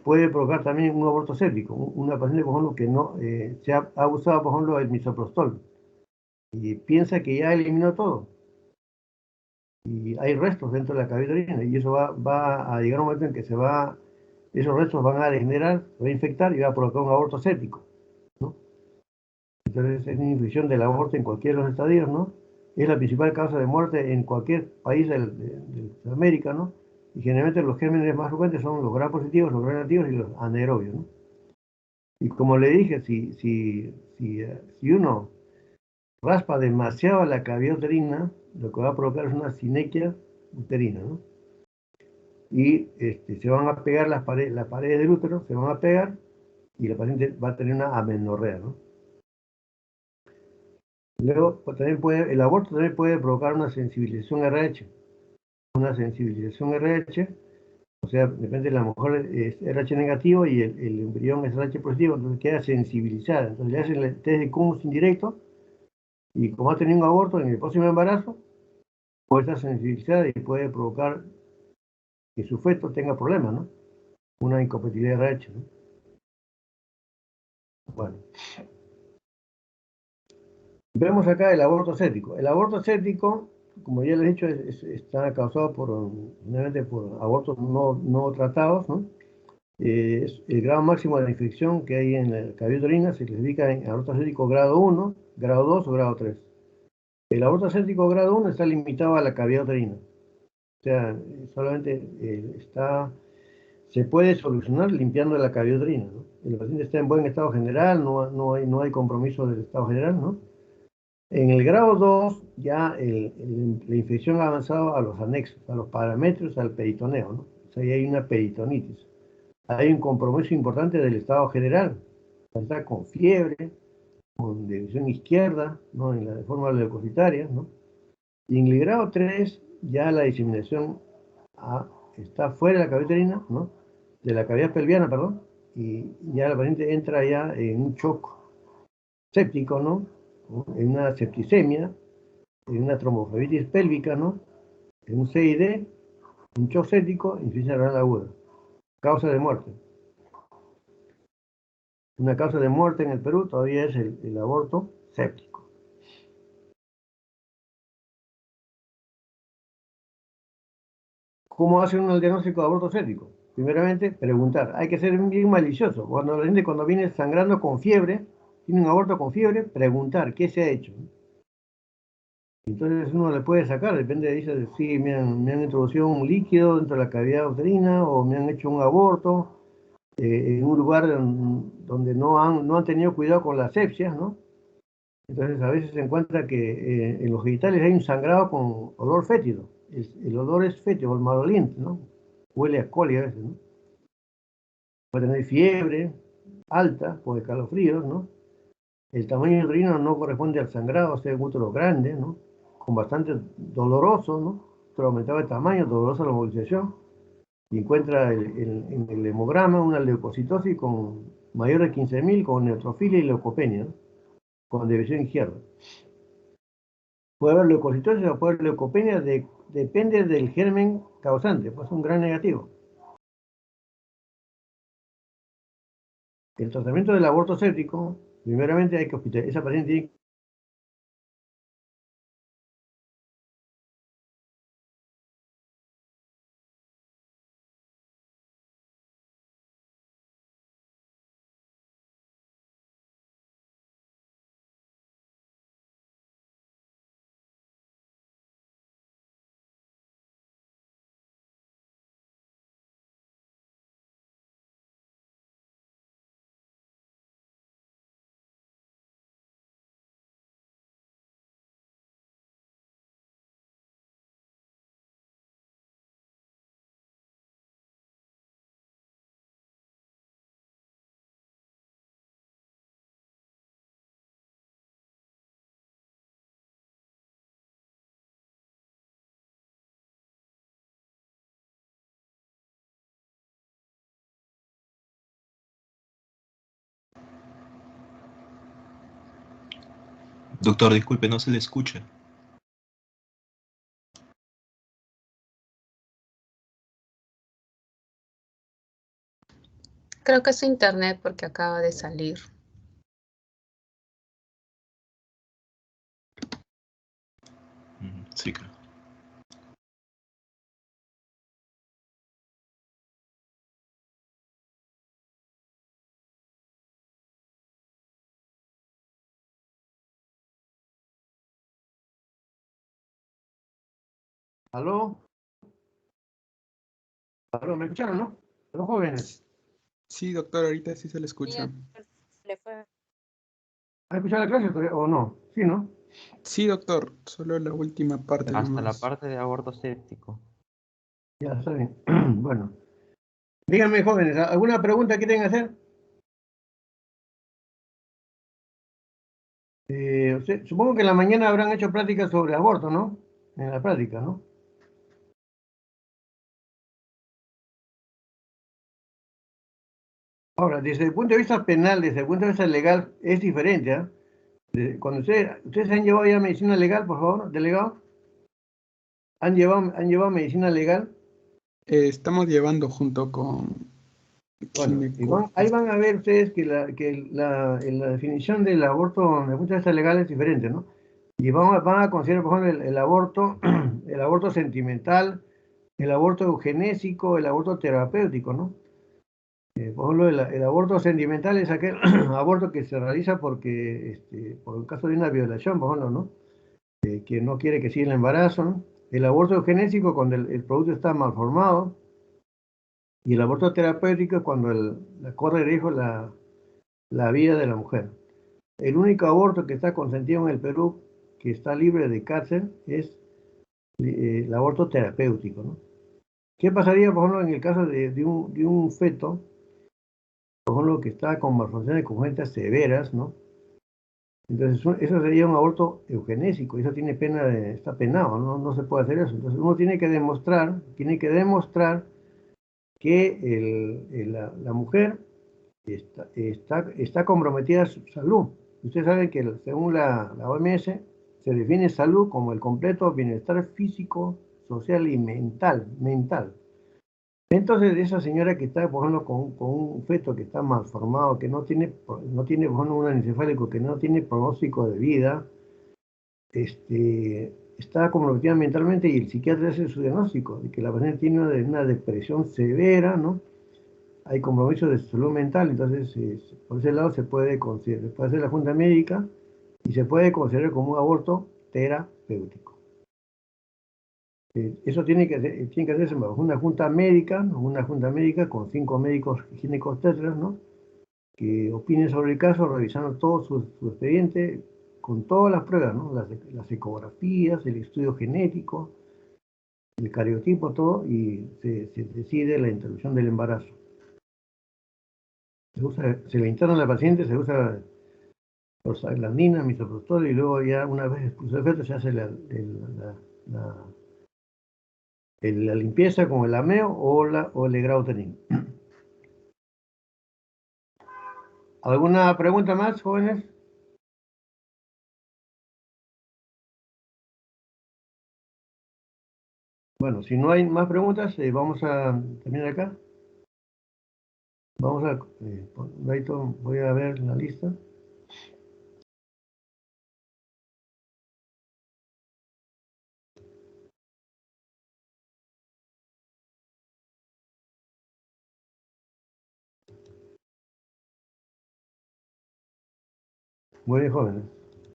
Puede provocar también un aborto séptico. Una paciente, por ejemplo, que no se ha usado, por ejemplo, el misoprostol y piensa que ya eliminó todo. Y hay restos dentro de la cavidad uterina y eso va a llegar un momento en que esos restos van a degenerar, se va a infectar y va a provocar un aborto séptico, ¿no? Entonces es una infección del aborto en cualquiera de los estadios, ¿no? Es la principal causa de muerte en cualquier país de América, ¿no? Y generalmente los gérmenes más frecuentes son los gram positivos, los gram negativos y los anaerobios, ¿no? Y como le dije, si uno raspa demasiado la cavidad uterina, lo que va a provocar es una sinequia uterina, ¿no? Y se van a pegar las paredes del útero, se van a pegar y la paciente va a tener una amenorrea, ¿no? Luego, pues, el aborto también puede provocar una sensibilización RH. Una sensibilización RH, o sea, depende de la mujer es RH negativo y el embrión es RH positivo, entonces queda sensibilizada. Entonces le hacen el test de Coombs indirecto y como ha tenido un aborto en el próximo embarazo, puede estar sensibilizada y puede provocar que su feto tenga problemas, ¿no? Una incompatibilidad RH, ¿no? Bueno, vemos acá el aborto séptico. El aborto séptico, como ya les he dicho, está causado generalmente por abortos no tratados, ¿no? Es el grado máximo de infección que hay en la cavidad uterina se clasifica en aborto séptico grado 1, grado 2 o grado 3. El aborto séptico grado 1 está limitado a la cavidad uterina. O sea, solamente se puede solucionar limpiando la cavidad uterina, ¿no? El paciente está en buen estado general, no hay compromiso del estado general, ¿no? En el grado 2 ya la infección ha avanzado a los anexos, a los parámetros, al peritoneo, ¿no? O sea, ahí hay una peritonitis. Hay un compromiso importante del estado general. Está con fiebre, con división izquierda, ¿no? En la forma leucocitaria, ¿no? Y en el grado 3 ya la diseminación está fuera de la cavidad uterina, ¿no? De la cavidad pelviana, perdón, y ya la paciente entra ya en un shock séptico, ¿no? En una septicemia, en una tromboflebitis pélvica, ¿no? En un CID, un shock séptico, insuficiencia renal aguda. Causa de muerte. Una causa de muerte en el Perú todavía es el aborto séptico. ¿Cómo hace uno el diagnóstico de aborto séptico? Primeramente, preguntar. Hay que ser bien malicioso. Cuando la gente cuando viene sangrando con fiebre, tiene un aborto con fiebre, preguntar qué se ha hecho. Entonces uno le puede sacar, depende, dice, sí, me han introducido un líquido dentro de la cavidad uterina o me han hecho un aborto en un lugar donde no han tenido cuidado con las asepsia, ¿no? Entonces a veces se encuentra que en los genitales hay un sangrado con olor fétido. el olor es fétido, el maloliente, ¿no? Huele a coli a veces, ¿no? Puede tener fiebre alta por escalofríos, ¿no? El tamaño del riñón no corresponde al sangrado, o sea, un útero grande, ¿no? Con bastante doloroso, ¿no? Útero aumentado de tamaño, dolorosa la movilización, y encuentra en el hemograma una leucocitosis con mayor de 15.000 con neutrofilia y leucopenia, ¿no? Con división izquierda. Puede haber leucocitosis o puede haber leucopenia, depende del germen causante, pues es un gran negativo. El tratamiento del aborto séptico, primeramente hay que hospitalizar. Esa paciente tiene. Doctor, disculpe, no se le escucha. Creo que es su internet porque acaba de salir. Sí, creo. ¿Aló? ¿Aló? ¿Me escucharon, no? Los jóvenes. Sí, doctor, ahorita sí se le escucha. ¿Han escuchado la clase o no? Sí, ¿no? Sí, doctor, solo la última parte Hasta la nomás. parte de aborto séptico. Ya está bien. Bueno. Díganme, jóvenes, ¿alguna pregunta que tengan que hacer? Supongo que en la mañana habrán hecho prácticas sobre aborto, ¿no? En la práctica, ¿no? Ahora, desde el punto de vista penal, desde el punto de vista legal, es diferente, ¿ah? Cuando ustedes han llevado ya medicina legal, por favor, delegado. ¿Han llevado medicina legal? Estamos llevando junto con Bueno, gineco. ahí van a ver ustedes que en la definición del aborto, desde el punto de vista legal, es diferente, ¿no? Y van a considerar, por ejemplo, el aborto, el aborto sentimental, el aborto eugenésico, el aborto terapéutico, ¿no? Por ejemplo, el aborto sentimental es aquel aborto que se realiza porque, por el caso de una violación, por ejemplo, ¿no? Que no quiere que siga el embarazo, ¿no? El aborto eugenésico cuando el producto está mal formado, y el aborto terapéutico es cuando corre riesgo la vida de la mujer. El único aborto que está consentido en el Perú, que está libre de cárcel, es el aborto terapéutico, ¿no? ¿Qué pasaría, por ejemplo, en el caso de un feto, por ejemplo, que está con malformaciones congénitas severas, ¿no? Entonces, eso sería un aborto eugenésico, eso tiene está penado, ¿no? No se puede hacer eso. Entonces, uno tiene que demostrar que la mujer está comprometida a su salud. Ustedes saben que según la OMS se define salud como el completo bienestar físico, social y mental. Entonces, esa señora que está, por ejemplo, con un feto que está malformado, que no tiene, por ejemplo, un anencefálico, que no tiene pronóstico de vida, está comprometida mentalmente, y el psiquiatra hace su diagnóstico de que la paciente tiene una depresión severa, ¿no? Hay compromiso de salud mental, entonces por ese lado se puede hacer la junta médica y se puede considerar como un aborto terapéutico. Eso tiene que hacerse bajo una junta médica, ¿no? Una junta médica con 5 médicos ginecobstetras, ¿no? Que opinen sobre el caso, revisando todo su expediente con todas las pruebas, ¿no? Las ecografías, el estudio genético, el cariotipo, todo, y se decide la interrupción del embarazo. Se le interna a la paciente, se usa prostaglandina, misoprostol, y luego ya una vez expulsado el feto se hace la limpieza con el ameo o el Grauterin. ¿Alguna pregunta más, jóvenes? Bueno, si no hay más preguntas, vamos a terminar acá. Vamos a, voy a ver la lista. Muy bien, jóvenes.